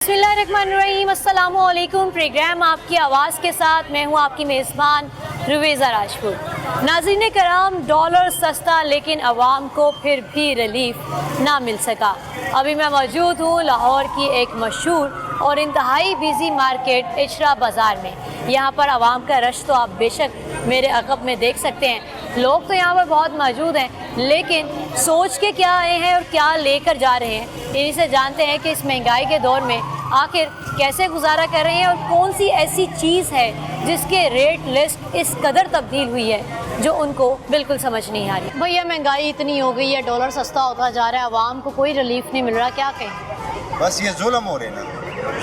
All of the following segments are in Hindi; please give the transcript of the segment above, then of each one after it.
बिस्मिल्लाहिर्रहमानिर्रहीम, अस्सलामुअलैकुम। प्रोग्राम आपकी आवाज़ के साथ मैं हूँ आपकी मेज़बान रुवीज़ा राजपूत। नाज़रीन कराम, डॉलर सस्ता लेकिन आवाम को फिर भी रिलीफ ना मिल सका। अभी मैं मौजूद हूँ लाहौर की एक मशहूर और इंतहाई बिज़ी मार्केट इशरा बाज़ार में। यहाँ पर आवाम का रश तो आप बेशक मेरे अक़ब में देख सकते हैं। लोग तो यहाँ पर बहुत मौजूद हैं, लेकिन सोच के क्या आए हैं और क्या लेकर जा रहे हैं, इन्हीं से जानते हैं कि इस महंगाई के दौर में आखिर कैसे गुजारा कर रहे हैं और कौन सी ऐसी चीज़ है जिसके रेट लिस्ट इस कदर तब्दील हुई है जो उनको बिल्कुल समझ नहीं आ रही। भैया महंगाई इतनी हो गई है, डॉलर सस्ता होता जा रहा है, आवाम को कोई रिलीफ नहीं मिल रहा, क्या कहें? बस ये जुल्म हो रहे ना,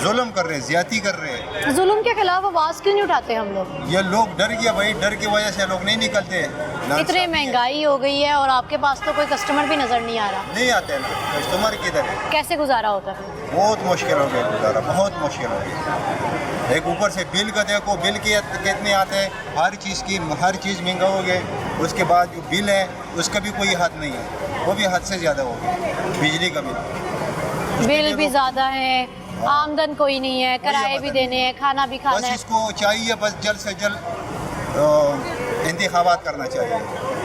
जुल्म कर रहे हैं, ज्यादती कर रहे हैं। जुल्म के खिलाफ आवाज़ क्यों नहीं उठाते हम लोग? ये लोग डर गया भाई, डर की वजह से लोग नहीं निकलते। इतनी महंगाई हो गई है और आपके पास तो कोई कस्टमर भी नज़र नहीं आ रहा। नहीं आते ना, कस्टमर किधर है? कैसे गुजारा होता है? बहुत मुश्किल हो गया गुजारा, बहुत मुश्किल हो गया। एक ऊपर से बिल का देखो, बिल के कितने आते हैं, हर चीज़ महंगा हो गया। उसके बाद जो बिल है उसका भी कोई हद नहीं है, वो भी हद से ज़्यादा हो गया। बिजली का बिल भी ज़्यादा है, आमदन कोई नहीं है, किराए भी देने हैं, खाना भी खाना बस है। इसको चाहिए बस जल्द से जल्द इंतखाबात करना चाहिए।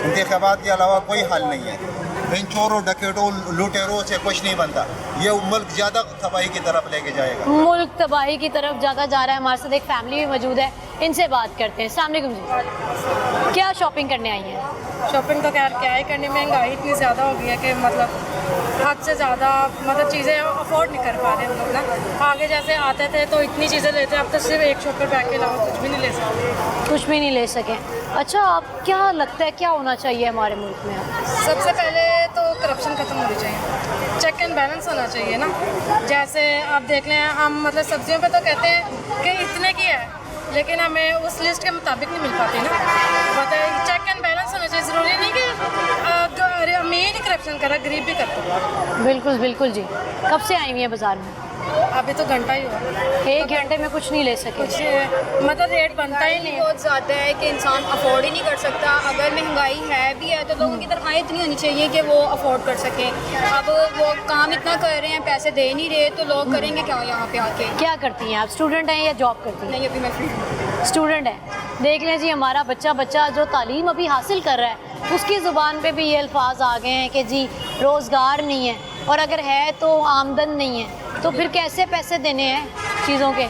इंतखाबात के अलावा कोई हल नहीं है। इन चोरों डकैतों लुटेरों से कुछ नहीं बनता। ये मुल्क ज़्यादा तबाही की तरफ लेके जाएगा। मुल्क तबाही की तरफ ज़्यादा जा रहा है। हमारे साथ एक फैमिली भी मौजूद है, इनसे बात करते हैं। अस्सलाम वालेकुम जी, क्या शॉपिंग करने आई हैं? शॉपिंग तो खैर क्या ही करनी, महंगाई इतनी ज़्यादा हो गई है कि मतलब हद से ज़्यादा मतलब चीज़ें अफोर्ड नहीं कर पा रहे हम लोग ना। आगे जैसे आते थे तो इतनी चीज़ें लेते, अब तो सिर्फ एक शॉप पर बैठ के अलावा कुछ भी नहीं ले सकते। कुछ भी नहीं ले सके। अच्छा, आप क्या लगता है क्या होना चाहिए हमारे मुल्क में? सबसे पहले तो करप्शन ख़त्म होनी चाहिए, चेक एंड बैलेंस होना चाहिए ना। जैसे आप देख लें, हम मतलब सब्जियों पे तो कहते हैं कि इतने की है, लेकिन हमें उस लिस्ट के मुताबिक नहीं मिल पाती ना। बताइए, चेक एंड बैलेंस होना चाहिए। ज़रूरी नहीं कि अमीर ही करप्शन कर रहा, गरीब भी करता है। बिल्कुल बिल्कुल जी। कब से आई हुई है बाज़ार में? अभी तो घंटा ही हुआ, 1 घंटे में कुछ नहीं ले सके। कुछ मतलब रेट बनता ही नहीं। बहुत ज़्यादा है कि इंसान अफोर्ड ही नहीं कर सकता। अगर महंगाई है भी है तो लोगों की तरफ आय इतनी होनी चाहिए कि वो अफोर्ड कर सकें। अब वो काम इतना कर रहे हैं, पैसे दे नहीं रहे, तो लोग करेंगे क्या यहाँ पे आके? क्या करती हैं आप? स्टूडेंट हैं या जॉब करती हैं? नहीं, अभी मैं फ्री। स्टूडेंट है। देख लें जी, हमारा बच्चा जो तालीम अभी हासिल कर रहा है, उसकी ज़ुबान पे भी ये अल्फाज आ गए हैं कि जी रोज़गार नहीं है, और अगर है तो आमदन नहीं है, तो फिर कैसे पैसे देने हैं चीज़ों के?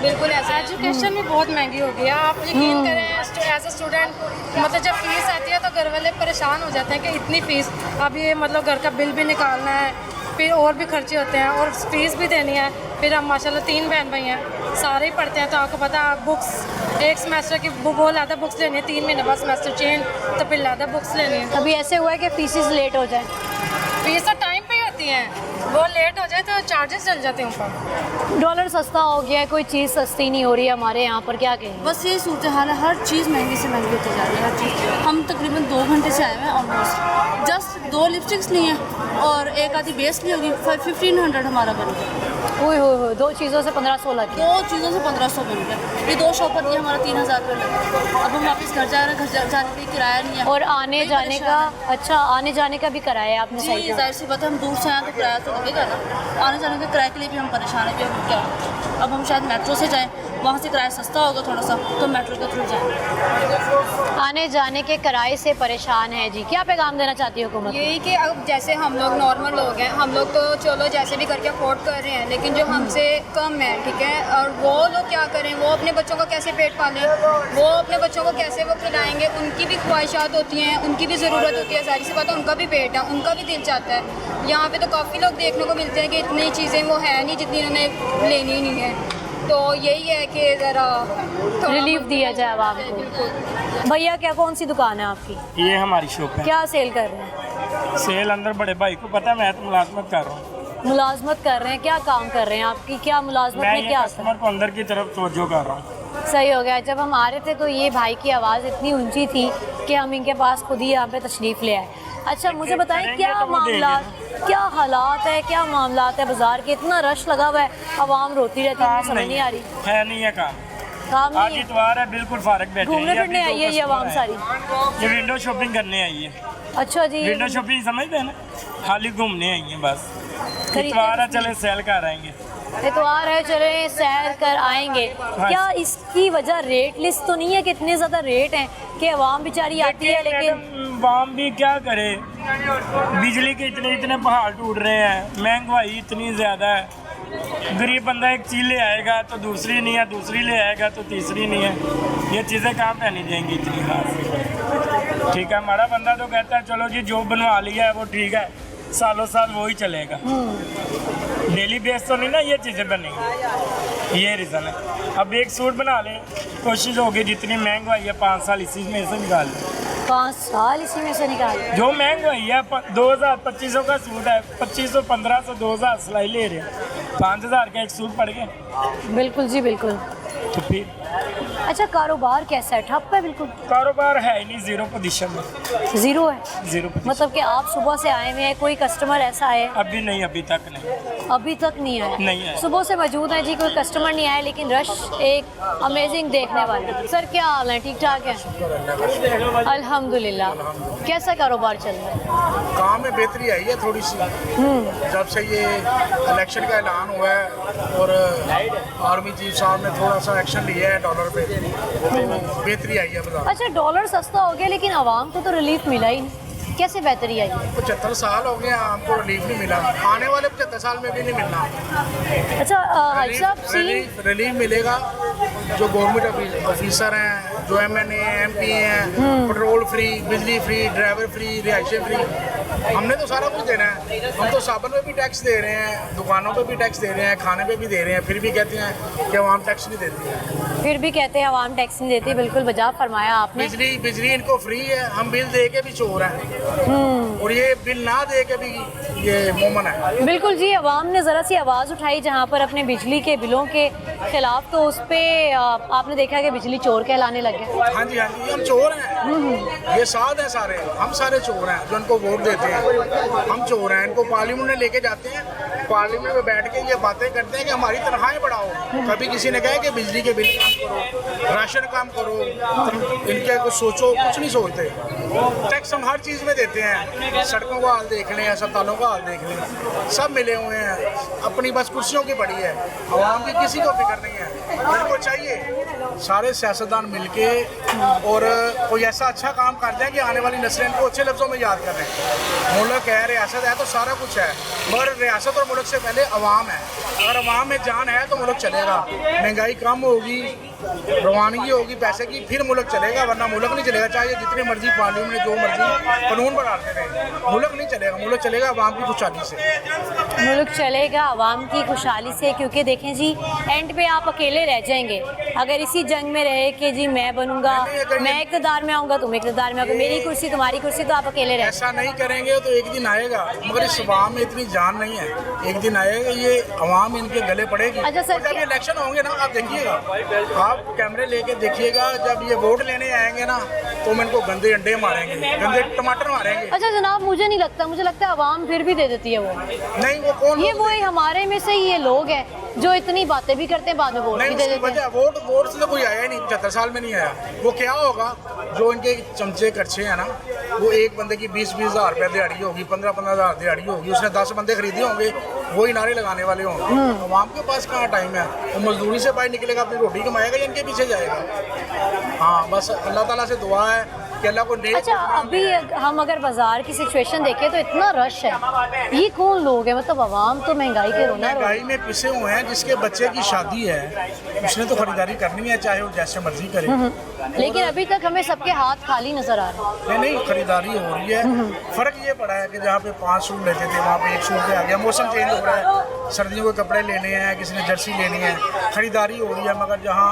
बिल्कुल ऐसा। एजुकेशन भी बहुत महंगी हो गई है। आप यकीन करें, एज ए स्टूडेंट मतलब जब फीस आती है तो घर वाले परेशान हो जाते हैं कि इतनी फ़ीस, अब ये मतलब घर का बिल भी निकालना है, फिर और भी खर्चे होते हैं और फीस भी देनी है। फिर हम माशाल्लाह 3 बहन भाई हैं, सारे ही पढ़ते हैं, तो आपको पता है बुक्स एक सेमेस्टर की वो लादा बुक्स लेनी है, 3 महीने बाद सेमेस्टर चेंज, तो फिर लादा बुक्स लेनी है। कभी ऐसे हुआ है कि फीसिस लेट हो जाए? फीस तो टाइम पे ही होती है, वो लेट हो जाए तो चार्जेस चल जाते हैं ऊपर। डॉलर सस्ता हो गया है, कोई चीज़ सस्ती नहीं हो रही है हमारे यहाँ पर, क्या कहें? बस ये सूरत हाल है, हर चीज़ महंगी से महंगी होती जा रही है, हर चीज़। हम तकरीबन 2 घंटे से आए हुए हैं ऑलमोस्ट। जस्ट 2 लिपस्टिक्स ली हैं और एक आधी बेस ली होगी, 1500 हमारा बन गया। ओए हो, 2 चीज़ों से 1500 की। 2 चीज़ों से 1500 बन गया। ये 2 शॉप पर दिए हमारा 3000 रुपये लगा। अब हम वापस घर जा रहे हैं, घर जाने के लिए किराया नहीं है और आने जाने का? अच्छा, आने जाने का भी कराया है आपने? जी, सही जाहिर सी बात है, हम दूर से आए तो किराया तो लगेगा ना। आने जाने के किराए के लिए भी हम परेशान हैं कि अब क्या। अब हम शायद मेट्रो से जाएँ, वहाँ से किराया सस्ता होगा थोड़ा सा, तो मेट्रो के थ्रू जाएँ। आने जाने के किराए से परेशान है जी। क्या पैगाम देना चाहती है हुकूमत? यही कि अब जैसे हम लोग नॉर्मल लोग हैं, हम लोग तो चलो जैसे भी करके अफोर्ड कर रहे हैं, लेकिन जो हमसे कम है, ठीक है, और वो लोग क्या करें? वो अपने बच्चों को कैसे पेट पालें? वो अपने बच्चों को कैसे वो खिलाएंगे? उनकी भी ख्वाहिशात होती हैं, उनकी भी ज़रूरत होती है, जाहिर सी बात है, उनका भी पेट है, उनका भी दिल चाहता है। यहाँ पे तो काफ़ी लोग देखने को मिलते हैं कि इतनी चीज़ें वो है नहीं जितनी उन्होंने लेनी ही नहीं है। तो यही है कि ज़रा रिलीफ दिया जाए आवाम को। भैया, क्या कौन सी दुकान है आपकी? ये हमारी शॉप है। क्या सेल कर रहे हैं? सेल अंदर बड़े भाई को पता है, मैं तो मुलाजमत कर रहा हूँ। मुलाजमत कर रहे हैं? क्या काम कर रहे हैं? आपकी क्या मुलाजमत मैं में ये क्या आता कस्टमर को अंदर की तरफ तवज्जो कर रहा हूँ। है? सही हो गया। जब हम आ रहे थे तो ये भाई की आवाज़ इतनी ऊंची थी कि हम इनके पास खुद ही यहाँ पे तशरीफ़ ले आए। अच्छा, मुझे बताएं क्या तो वो मामला, देंगे। क्या हालात है, क्या मामलात है बाज़ार के? इतना रश लगा हुआ है, आवाम रोती रहती है, काम समझ नहीं आ रही। है नहीं है काम काम आज नहीं है, इतवार है, बिल्कुल फारग बैठे हैं। घूमने ये फिरने अभी आई दो है ये आवाम कस्टमर सारी। ये विंडो शॉपिंग करने आई है। अच्छा जी, विंडो शॉपिंग समझते हैं ना, खाली घूमने आई है बस। खरीदते इतवार है, हैं। चले सेल कर आएंगे। इतवार है, चले सैर कर आएंगे। क्या इसकी वजह रेट लिस्ट तो नहीं है कि इतने ज़्यादा रेट हैं कि आवाम बेचारी आती है लेकिन वाम भी क्या करे, बिजली के इतने पहाड़ टूट रहे हैं, महंगाई इतनी ज़्यादा है। गरीब बंदा एक चीज़ ले आएगा तो दूसरी नहीं है, दूसरी ले आएगा तो तीसरी नहीं है। ये चीज़ें कहाँ पे नहीं देंगी इतनी खास। ठीक है, हमारा बंदा तो कहता है चलो जी जो बनवा लिया है वो ठीक है, सालों साल वो ही चलेगा। डेली बेस तो नहीं ना ये चीज़ें बनेंगी, ये रीज़न है। अब एक सूट बना लें, कोशिश होगी जितनी महंगाई है 5 साल इसी में से निकाल लें। 5 साल इसी में से निकाल। जो महंगाई है 2000-2500 का सूट है, 2500 1500 2000 सिलाई ले रहे हैं, 5000 का एक सूट पड़ गया। बिल्कुल जी बिल्कुल। तो फिर अच्छा, कारोबार कैसा है? ठप है बिल्कुल? कारोबार है ही नहीं, जीरो पोजीशन में। ज़ीरो है? Zero position. मतलब कि आप सुबह से आए हुए हैं, कोई कस्टमर ऐसा है? अभी नहीं, अभी तक नहीं। अभी तक नहीं आया? नहीं आया। सुबह से मौजूद है जी, कोई कस्टमर नहीं आया लेकिन रश एक अमेजिंग देखने वाला। सर क्या हाल है, ठीक ठाक है? अल्हम्दुलिल्लाह। कैसा कारोबार चल रहा है? काम में बेहतरी आई है थोड़ी सी, जब से ये इलेक्शन का ऐलान हुआ है और आर्मी चीफ साहब ने थोड़ा सा एक्शन लिया है डॉलर पे, तो बेहतरी आई है बाजार। अच्छा, डॉलर सस्ता हो गया लेकिन आवाम को तो रिलीफ मिला ही नहीं, कैसे बेहतरी आई? 75 साल हो गए हमको रिलीफ नहीं मिला, आने वाले 75 साल में भी नहीं मिलना। अच्छा हाजी साहब, रिलीफ मिलेगा जो गवर्नमेंट ऑफिसर हैं, जो MNA MP हैं, पेट्रोल फ्री, बिजली फ्री, ड्राइवर फ्री, रिहाइशें फ्री, हमने तो सारा कुछ देना है। हम तो साबुन पे भी टैक्स दे रहे हैं, दुकानों पे भी टैक्स दे रहे हैं, खाने पे भी दे रहे हैं, फिर भी कहते हैं कि आवाम टैक्स नहीं देती है। फिर भी कहते हैं आवाम टैक्स नहीं देती, बिल्कुल बजा फरमाया आपने। बिजली इनको फ्री है, हम बिल दे के भी चोर हैं और ये बिल ना दे के भी ये मोमन है। बिल्कुल जी, आवाम ने ज़रा सी आवाज़ उठाई जहाँ पर अपने बिजली के बिलों के खिलाफ, तो उस पर आपने देखा कि बिजली चोर कहलाने लग गए। हाँ जी, हम चोर हैं, ये साथ हैं सारे, हम सारे चोर हैं जो इनको वोट देते हैं। हम चोर हैं, इनको पार्लियामेंट में लेके जाते हैं, पार्लियामेंट में बैठ के ये बातें करते हैं कि हमारी तनख्वाहें बढ़ाओ। कभी किसी ने कहा कि बिजली के बिल कम करो, राशन कम करो, इनके कुछ सोचो, कुछ नहीं सोचते। टैक्स हम हर चीज़ में देते हैं, सड़कों का हाल देख लें, अस्पतालों का हाल देख लें, सब मिले हुए हैं। अपनी बस कुर्सियों की पड़ी है, आवाम की किसी को फिक्र नहीं है। इनको चाहिए सारे सियासतदान मिलके और कोई ऐसा अच्छा काम कर जाए कि आने वाली नस्लें इनको अच्छे लफ्ज़ों में याद करें। मुल्क है, रियासत है तो सारा कुछ है, मगर रियासत और मुल्क से पहले अवाम है। अगर अवाम में जान है तो मुल्क चलेगा, महंगाई कम होगी, रवानगी होगी पैसे की, फिर मुल्क चलेगा, वरना मुल्क नहीं चलेगा। चाहे जितनी मर्जी पार्लियामेंट में जो मर्जी कानून बनाते रहे, मुल्क नहीं चलेगा। मुल्क चलेगा अवाम की खुशहाली से। मुल्क चलेगा आवाम की खुशहाली से, क्योंकि देखें जी एंड पे आप अकेले रह जाएंगे अगर इसी जंग में रहे कि जी मैं बनूंगा, मैं इक़्तिदार में आऊँगा, तुम इक़्तिदार में आओगे, मेरी कुर्सी तुम्हारी कुर्सी, तो आप अकेले रह। ऐसा नहीं करेंगे तो एक दिन आएगा, मगर इस अवाम में इतनी जान नहीं है, एक दिन आएगा ये अवाम इनके गले पड़ेगी। अच्छा सर, जब ये इलेक्शन होंगे ना, आप देखिएगा, आप कैमरे लेके देखिएगा, जब ये वोट लेने आएंगे ना तो हम इनको गंदे अंडे मारेंगे, गंदे टमाटर मारेंगे। अच्छा जनाब, मुझे नहीं लगता, मुझे लगता है आवाम फिर भी दे देती है वो। नहीं, वो कौन? ये वो हमारे में से ये लोग हैं जो इतनी बातें भी करते हैं, बाद में वोट भी दे देते हैं। वोट से तो कोई आया ही नहीं, 75 साल में नहीं आया। वो क्या होगा, जो इनके चमचे कच्चे हैं ना, वो एक बंदे की 20-20 हज़ार रुपये दिहाड़ी होगी, 15-15 हज़ार दिहाड़ी होगी, उसने 10 बंदे खरीदे होंगे, वही नारे लगाने वाले होंगे। अवाम के पास कहाँ टाइम है, वो मजदूरी से बाहर निकलेगा, अपनी रोटी कमाएगा या इनके पीछे जाएगा। हाँ, बस अल्लाह ताला से दुआ है कि अल्लाह को दे। अच्छा, अभी हम अगर बाजार की सिचुएशन देखें तो इतना रश है, ये कौन लोग हैं? मतलब आवाम तो महंगाई के रोना महंगाई में पिसे हुए हैं, जिसके बच्चे की शादी है उसने तो खरीदारी करनी है, चाहे वो जैसे मर्जी करे। लेकिन अभी तक हमें सबके हाथ खाली नजर आ रहे हैं। नहीं, खरीदारी हो रही है। फर्क ये पड़ा है कि जहाँ पे 5 सूट लेते थे वहाँ पे 1 सूट पे आ गया। मौसम चेंज हो रहा है, सर्दियों के कपड़े लेने हैं, किसी ने जर्सी लेनी है, खरीदारी हो रही है। मगर जहाँ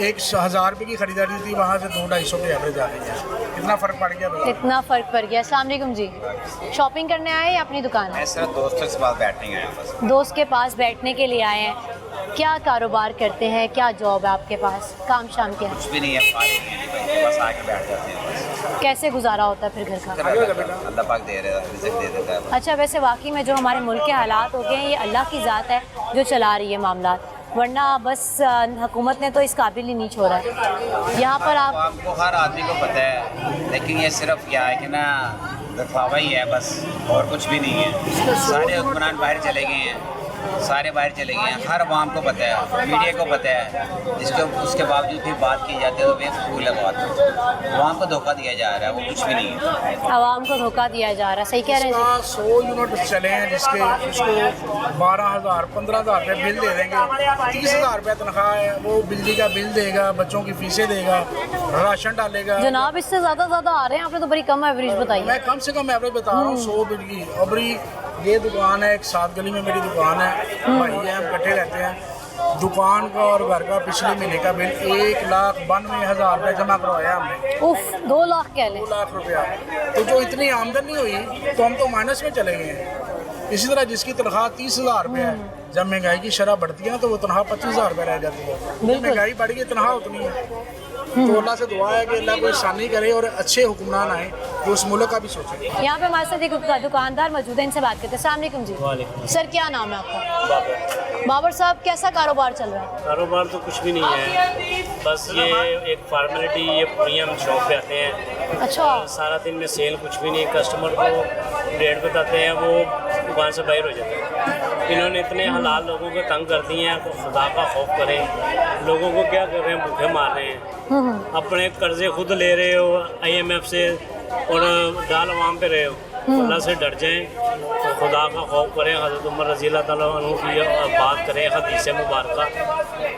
1000 रुपये की खरीदारी थी वहाँ से 200-250 पे एवरेज आ रही है। इतना फ़र्क पड़ गया, इतना फ़र्क पड़ गया। अस्सलाम वालेकुम जी, शॉपिंग करने आए या अपनी दुकान? मैं सिर्फ दोस्तों के पास बैठने आया, बस दोस्त के पास बैठने के लिए आए हैं। क्या कारोबार करते हैं, क्या जॉब है आपके पास, काम शाम क्या है? कुछ भी नहीं है, बस आके बैठ जाते हैं बस। कैसे गुजारा होता है फिर घर का? अल्लाह पाक दे देता है। अच्छा, वैसे वाकई में जो हमारे मुल्क के हालात हो गए हैं, ये अल्लाह की ज़ात है जो चला रही है मामलात, वरना बस हुकूमत ने तो इस काबिल ही नहीं छोड़ा है। यहाँ पर आपको हर आदमी को पता है, लेकिन ये सिर्फ क्या है कि ना दिखावा ही है बस, और कुछ भी नहीं है। सारे हुक्मरान बाहर चले गए हैं, सारे बाहर चले गए हैं, हर आवाम को पता है, मीडिया को पता है, जिसके उसके बावजूद फिर बात की जाती है तो बेफजूल है बात। आवाम को धोखा दिया जा रहा है, वो कुछ भी नहीं है। आवाम को धोखा दिया जा रहा है, सही कह रहे हैं जी। 100 यूनिट चले हैं जिसके उसको 12,000 15,000 रुपये बिल दे देंगे, 30,000 रुपये तनख्वाह है, वो बिजली का बिल देगा, बच्चों की फीसें देगा, राशन डालेगा। जनाब इससे ज़्यादा आ रहे हैं, आपने तो बड़ी कम एवरेज बताई है। मैं कम से कम एवरेज बता रहा हूँ 100 बिल की। अबरी ये दुकान है, एक 7 गली में मेरी दुकान है, भाई है, हम इकट्ठे रहते हैं। दुकान का और घर का पिछले महीने का बिल 1,92,000 रुपये जमा करवाया हमने। उफ, 2 लाख कह लें। 2 लाख रुपया। तो जो इतनी आमदनी हुई तो हम तो माइनस में चले गए हैं। इसी तरह जिसकी तनख्वाह 30,000 रुपये है, जब महंगाई की शरह बढ़ती है ना तो वो तनख्वाह 25,000 रुपये रह जाती है। महंगाई बढ़ गई, तनख्वाह उतनी है। तो अल्लाह से दुआ है कि अल्लाह को आसानी करे और अच्छे हुक्मरान आए जो उस मुल्क का भी सोचें। यहाँ पे हमारे साथ एक दुकानदार मौजूद है, इनसे बात करते हैं। अस्सलाम वालेकुम जी। सर क्या नाम है आपका? बाबर साहब, कैसा कारोबार चल रहा है? कारोबार तो कुछ भी नहीं है, बस ये एक फॉर्मेलिटी, ये पूरी हम शॉप पे आते हैं। अच्छा। सारा दिन में सेल कुछ भी नहीं, कस्टमर को रेट बताते हैं, वो दुकान से बाहर हो जाते हैं। इन्होंने इतने हलाल लोगों को तंग कर दिए हैं, तो खुदा का खौफ करें। लोगों को क्या कर रहे हैं, भूखे मार रहे हैं। अपने कर्जे खुद ले रहे हो IMF से और डाल आवाम पे रहे हो। अल्लाह से डर जाएं, तो खुदा का खौफ करें। हज़रत उमर रज़ी अल्लाह तआला अन्हु की बात करें, हदीस मुबारक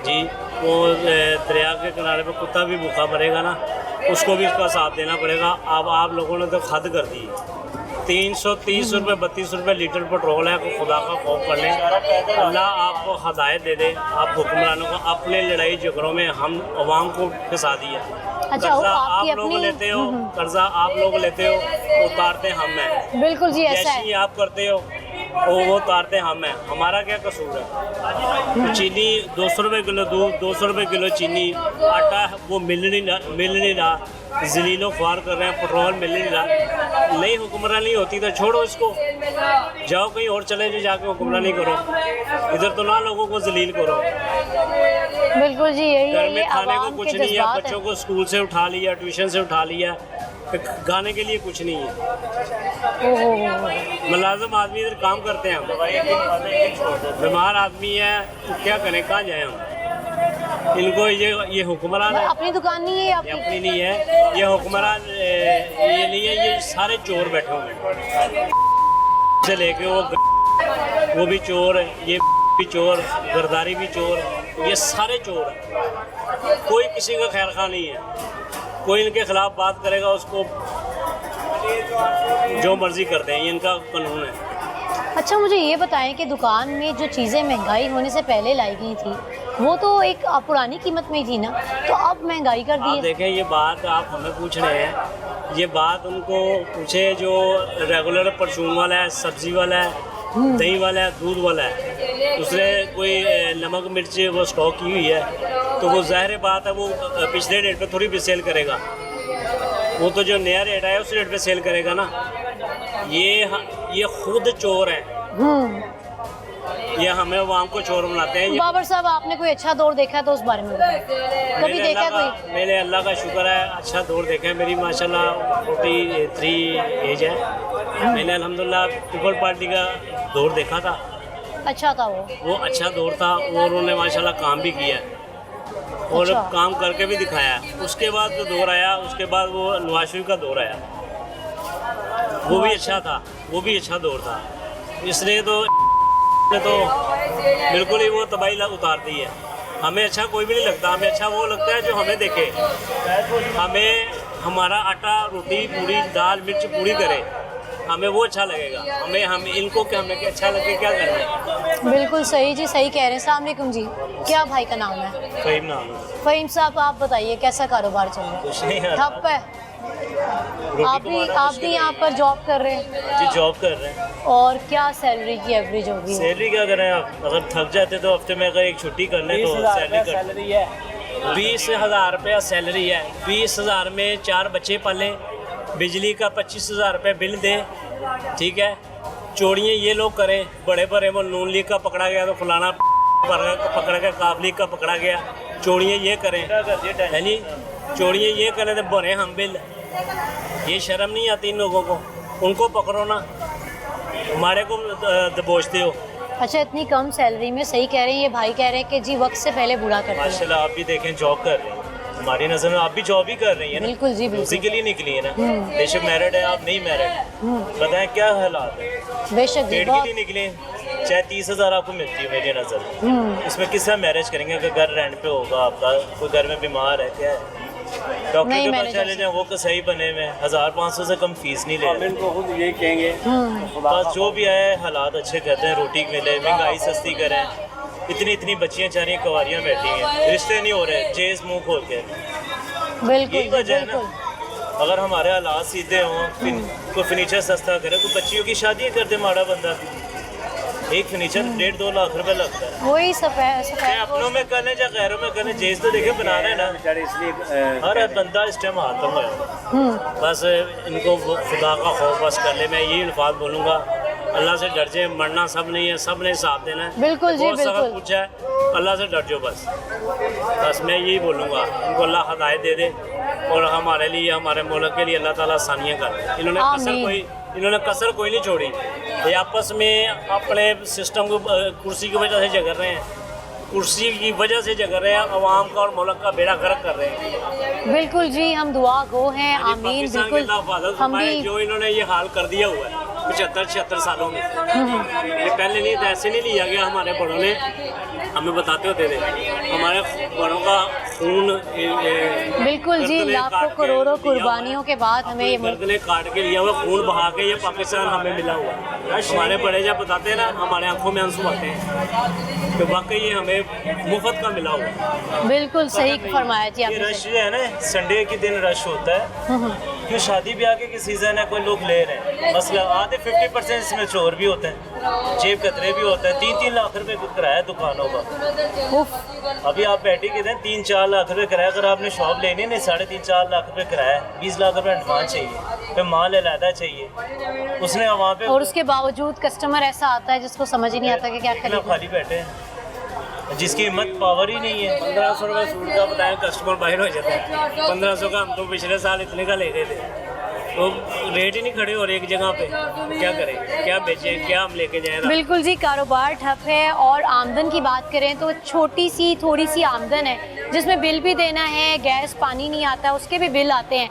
जी। वो दरिया के किनारे पे कुत्ता भी भूखा मरेगा ना, उसको भी उसका साथ देना पड़ेगा। अब आप लोगों ने तो हद कर दी है। 330 रुपये 32 रुपये लीटर पेट्रोल है। को खुदा का खौफ कर लें, अल्लाह आपको हदायत दे दे। आप हुक्मरानों को अपने लड़ाई झगड़ों में हम अवाम को फंसा दिया। अच्छा, कर्जा आप आपकी लोग अपनी लेते हो, कर्जा आप लोग लेते हो, उतारते हम हैं। बिल्कुल जी, ऐसा जैसे ही है। आप करते हो वो उतारते हम हैं। हमारा क्या कसूर है? चीनी 200 रुपये किलो, दूध 200 रुपये किलो चीनी, आटा वो मिल नहीं रहा, जलीलो ख्वार कर रहे हैं, पेट्रोल मिल नहीं रहा। नई हुक्मरानी होती तो छोड़ो इसको, जाओ कहीं और चले जाओ, जाके हुक्मरानी करो, इधर तो ना लोगों को जलील करो। बिल्कुल जी, यही घर है, में ये खाने को आवाम कुछ के नहीं है, जज्बात बच्चों हैं। को स्कूल से उठा लिया, ट्यूशन से उठा लिया, गाने के लिए कुछ नहीं है। मुलाजिम आदमी इधर काम करते हैं, हम बीमार आदमी है तो क्या करें, कहाँ जाए हम? इनको ये हुक्मरान है, अपनी दुकान नहीं है ये आपकी? अपनी नहीं है, ये हुक्मरान ये नहीं है, ये सारे चोर बैठे हुए हैं। से लेके वो भी चोर है, ये भी चोर, गरदारी भी चोर, ये सारे चोर हैं। कोई किसी का खैर खा नहीं है। कोई इनके खिलाफ बात करेगा उसको जो मर्जी करते हैं, ये इनका कानून है। अच्छा, मुझे ये बताएं कि दुकान में जो चीज़ें महंगाई होने से पहले लाई गई थी वो तो एक पुरानी कीमत में ही थी ना, तो अब महंगाई कर दी आप है। देखें, ये बात आप हमें पूछ रहे हैं, ये बात उनको पूछे जो रेगुलर परचून वाला है, सब्जी वाला है, दही वाला है, दूध वाला है। दूसरे कोई नमक मिर्च वो स्टॉक की हुई है, तो वो ज़ाहिर बात है वो पिछले रेट पे थोड़ी भी सेल करेगा। वो तो जो नया रेट आया उस रेट पे सेल करेगा ना। ये खुद चोर हैं, ये हमें आवाम को चोर बनाते हैं। बाबर साहब, आपने कोई अच्छा दौर देखा है तो उस बारे में बताएं। कभी देखा है कोई? मेरे अल्लाह का शुक्र है, अच्छा दौर देखा है। मेरी माशाल्लाह 43 एज है। मैंने अल्हम्दुलिल्लाह पीपल पार्टी का दौर देखा था, अच्छा था वो अच्छा दौर था और उन्होंने माशाल्लाह काम भी किया और अच्छा। काम करके भी दिखाया। उसके बाद जो दौर आया, उसके बाद वो नवाज शरीफ का दौर आया, वो भी अच्छा था, वो भी अच्छा दौर था। इसलिए तो बिल्कुल ही वो तबाही उतार दी है। हमें अच्छा कोई भी नहीं लगता, हमें अच्छा वो लगता है जो हमें देखे, हमें हमारा आटा रोटी पूरी दाल मिर्च पूरी करे, हमें वो अच्छा लगेगा। हम इनको क्या, हमें अच्छा लगे, क्या करना है? बिल्कुल सही जी, सही कह रहे हैं। अस्सलाम वालेकुम जी, क्या भाई का नाम है? फहीम नाम है। फहीम साहब, आप बताइए कैसा कारोबार चल रहा है? कुछ नहीं है, ठप है। आप भी यहाँ पर जॉब कर रहे हैं? जी जॉब कर रहे हैं। और क्या सैलरी की एवरेज होगी? सैलरी क्या करें आप, अगर थक जाते तो हफ्ते में अगर एक छुट्टी कर लें तो सैलरी है 20,000 रुपया सैलरी है। 20,000 में 4 बच्चे पालें, बिजली का 25,000 रुपये बिल दें, ठीक है। चोरियाँ ये लोग करें, बड़े बड़े वो नून लीग का पकड़ा गया तो फलाना पकड़ा गया, काफ लीग का पकड़ा गया, चोरियाँ ये करें, है नी, चोरियाँ ये करें तो भरें हम बिल। ये शर्म नहीं आती इन लोगों को? उनको पकड़ो ना, हमारे को दबोचते हो। अच्छा, इतनी कम सैलरी में, सही कह रहे हैं ये भाई, कह रहे हैं कि जी वक्त से पहले बूढ़ा करते हैं। माशाल्लाह आप भी देखें जॉब कर रहे हैं, हमारी नज़र में आप भी जॉब ही कर रही है ना। बिल्कुल जी, बिल्कुल। उसी के लिए निकली है ना। बेशक मैरिड है आप, नहीं मैरिड, बताएं क्या हालात है। बेशक जी, पेट के बहुत लिए निकले, चाहे 30,000 आपको मिलती है मेरी नज़र में, इसमें किस तरह मैरिज करेंगे अगर घर रेंट पे होगा आपका, कोई घर में बीमार है, क्या है, डॉक्टर नहीं के पास manage चले जाएं, वो कसाई बने में 1,500 से कम फीस नहीं ले रहे। इनको खुद यही कहेंगे बस जो भी आए हालात अच्छे करते हैं, रोटी मिले, महंगाई सस्ती करें। इतनी बच्चियाँ चाह रही हैं, कवारियाँ बैठी हैं, रिश्ते नहीं हो रहे, जेज मुँह खोल के। बिल्कुल यही जी, वजह है ना। बिल्कुल। अगर हमारे हालात सीधे हों, कोई फर्नीचर सस्ता करे, तो बच्चियों की शादी कर दे माड़ा बंदा, एक फर्नीचर 1.5-2 लाख रुपए लगता है। वही सफेद चाहे अपनों में करें चाहे गैरों में करें, जेज तो देखे बना रहे हैं ना बेचारे, इसलिए हर बंदा इस टाइम हाथम है। बस इनको वो खुदा का खौफ बस कर ले। मैं यही अल्फाज बोलूँगा, अल्लाह से डर जाए, मरना सब नहीं है, सब ने साथ देना है। बिल्कुल जी, बहुत सारा बिल्कुल। कुछ है, अल्लाह से डर जाओ बस मैं यही बोलूँगा। इनको अल्लाह हदायत दे दे और हमारे लिए, हमारे मुल्क के लिए अल्लाह ताला आसानियाँ कर दे। इन्होंने कसर कोई नहीं छोड़ी। ये आपस में अपने सिस्टम को कुर्सी की वजह से झगड़ रहे हैं, कुर्सी की वजह से झगड़ रहे हैं, अवाम का और मुल्क का बेड़ा गर्क कर रहे हैं। बिल्कुल जी, हम दुआ गो हैं, आमीन। पाकिस्तान के बिल्कुल, हिफाजत हम फरमाए, भी जो इन्होंने ये हाल कर दिया हुआ है 75-76 सालों में। ये पहले नहीं, ऐसे नहीं लिया गया। हमारे बड़ों ने हमें बताते होते थे, हमारे बड़ों का खून बिल्कुल जी, लाखों करोड़ों कुर्बानियों के बाद हमें ये मुल्क गर्दनें काट के लिया हुआ, खून बहा के ये पाकिस्तान हमें मिला हुआ है। हमारे बड़े जब बताते हैं ना, हमारे आंखों में आंसू आते हैं तो वाकई ये हमें मुफ्त का मिला हुआ है। बिल्कुल सही फरमाया जी ये आपने। रश जो है ना, संडे के दिन रश होता है, क्यों शादी ब्याह के सीज़न है, कोई लोग ले रहे हैं। मसला आधे 50% इसमें चोर भी होते हैं, जेब कतरे भी होते हैं। 3-3 लाख रुपए किराया दुकानों का। उफ, अभी आप बैठी के दें 3-4 लाख रुपए किराया, अगर आपने शॉप लेनी नहीं 3.5-4 लाख रुपए किराया, 20 लाख रुपए एडवांस चाहिए, फिर माल अलहदा चाहिए। उसने वहाँ पे और उसके बावजूद कस्टमर ऐसा आता है जिसको समझ ही नहीं आता कि क्या इतना खरीदें। खाली बैठे हैं, जिसकी हिम्मत पावर ही नहीं है। 1500 रुपये सूट का बताएं, कस्टमर बाहर हो जाता है। 1500 का हम तो पिछले साल इतने का ले रहे थे, तो रेट ही नहीं खड़े और एक जगह पे। क्या करें, क्या बेचें, क्या हम लेके जाएं। बिल्कुल जी, कारोबार ठप है। और आमदन की बात करें तो छोटी सी थोड़ी सी आमदन है, जिसमें बिल भी देना है, गैस पानी नहीं आता, उसके भी बिल आते हैं।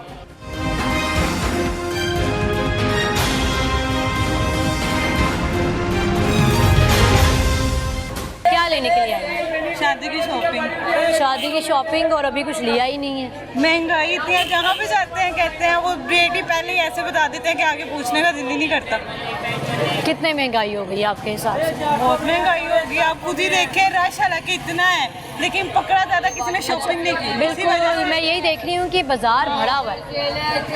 क्या लेने के लिए आए हैं? शादी की शॉपिंग। शादी की शॉपिंग, और अभी कुछ लिया ही नहीं है। महंगाई इतनी है, जहाँ पे जाते हैं कहते हैं वो रेट ही पहले ही ऐसे बता देते हैं कि आगे पूछने का दिल ही नहीं करता। कितने महंगाई हो गई आपके हिसाब से? बहुत महंगाई होगी, आप खुद ही देखें। रश हालांकि इतना है, लेकिन पकड़ा ज़्यादा किसी ने शॉपिंग नहीं की। इसी वजह बिल्कुल, से मैं यही देख रही हूँ कि बाजार भरा हुआ है,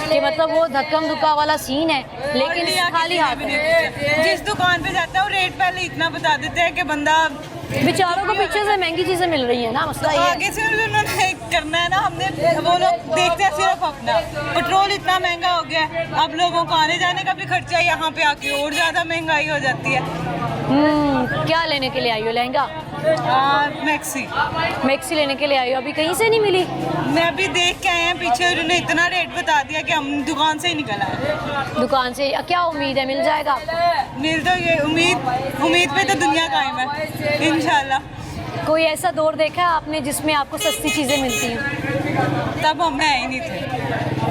कि मतलब वो धक्कम धुक्का वाला सीन है, लेकिन लिया खाली किसी हाथ ने भी है। नहीं पूछा। जिस दुकान पे जाता है वो रेट पहले इतना बता देते हैं कि बंदा बेचारों को पीछे से महंगी चीजें मिल रही है ना, मसला ये है। आगे से उन्होंने करना है ना। हमने वो लोग देखते हैं सिर्फ अपना। पेट्रोल इतना महंगा हो गया है, अब लोगों को आने जाने का भी खर्चा यहाँ पे आके और ज़्यादा महंगाई हो जाती है। क्या लेने के लिए आई हो? लहंगा, मैक्सी। मैक्सी लेने के लिए आई हो? अभी कहीं से नहीं मिली? मैं अभी देख के आए हैं पीछे, उन्होंने इतना रेट बता दिया कि हम दुकान से ही निकल आए। दुकान से क्या उम्मीद है, मिल जाएगा आपको? मिल तो ये उम्मीद पे तो दुनिया कायम है इंशाल्लाह। कोई ऐसा दौर देखा है आपने जिसमें आपको सस्ती चीजें मिलती हैं? तब हम है ही नहीं थे।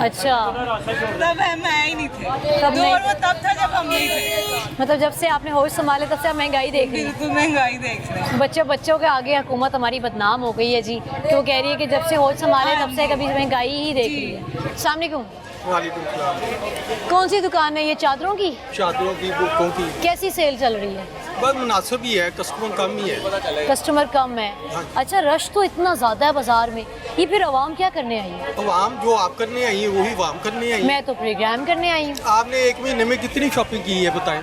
अच्छा, तब हम है ही नहीं थे। तब नहीं। दौर वो तब था जब हम नहीं थे। मतलब जब से आपने होश संभाले तब से आप महंगाई देख रही हैं। बिल्कुल महंगाई देख रहे हैं। बच्चों के आगे हुकूमत हमारी बदनाम हो गई है जी, क्यों कह रही है कि जब से होश संभाले तब से कभी महंगाई ही देख रही है। अस्सलाम वालेकुम। वालेकुम सलाम। कौन सी दुकान है ये? चादरों की? चादरों की, बुकों की। कैसी सेल चल रही है? बस मुनासिब ही है, कस्टमर कम ही है। कस्टमर कम है। अच्छा, रश तो इतना ज़्यादा है बाजार में, ये फिर आवाम क्या करने आई है? तो आम जो आप करने आई है वही वाम करने आई है। मैं तो प्रोग्राम करने आई हूँ। आपने एक महीने में कितनी शॉपिंग की है बताएं?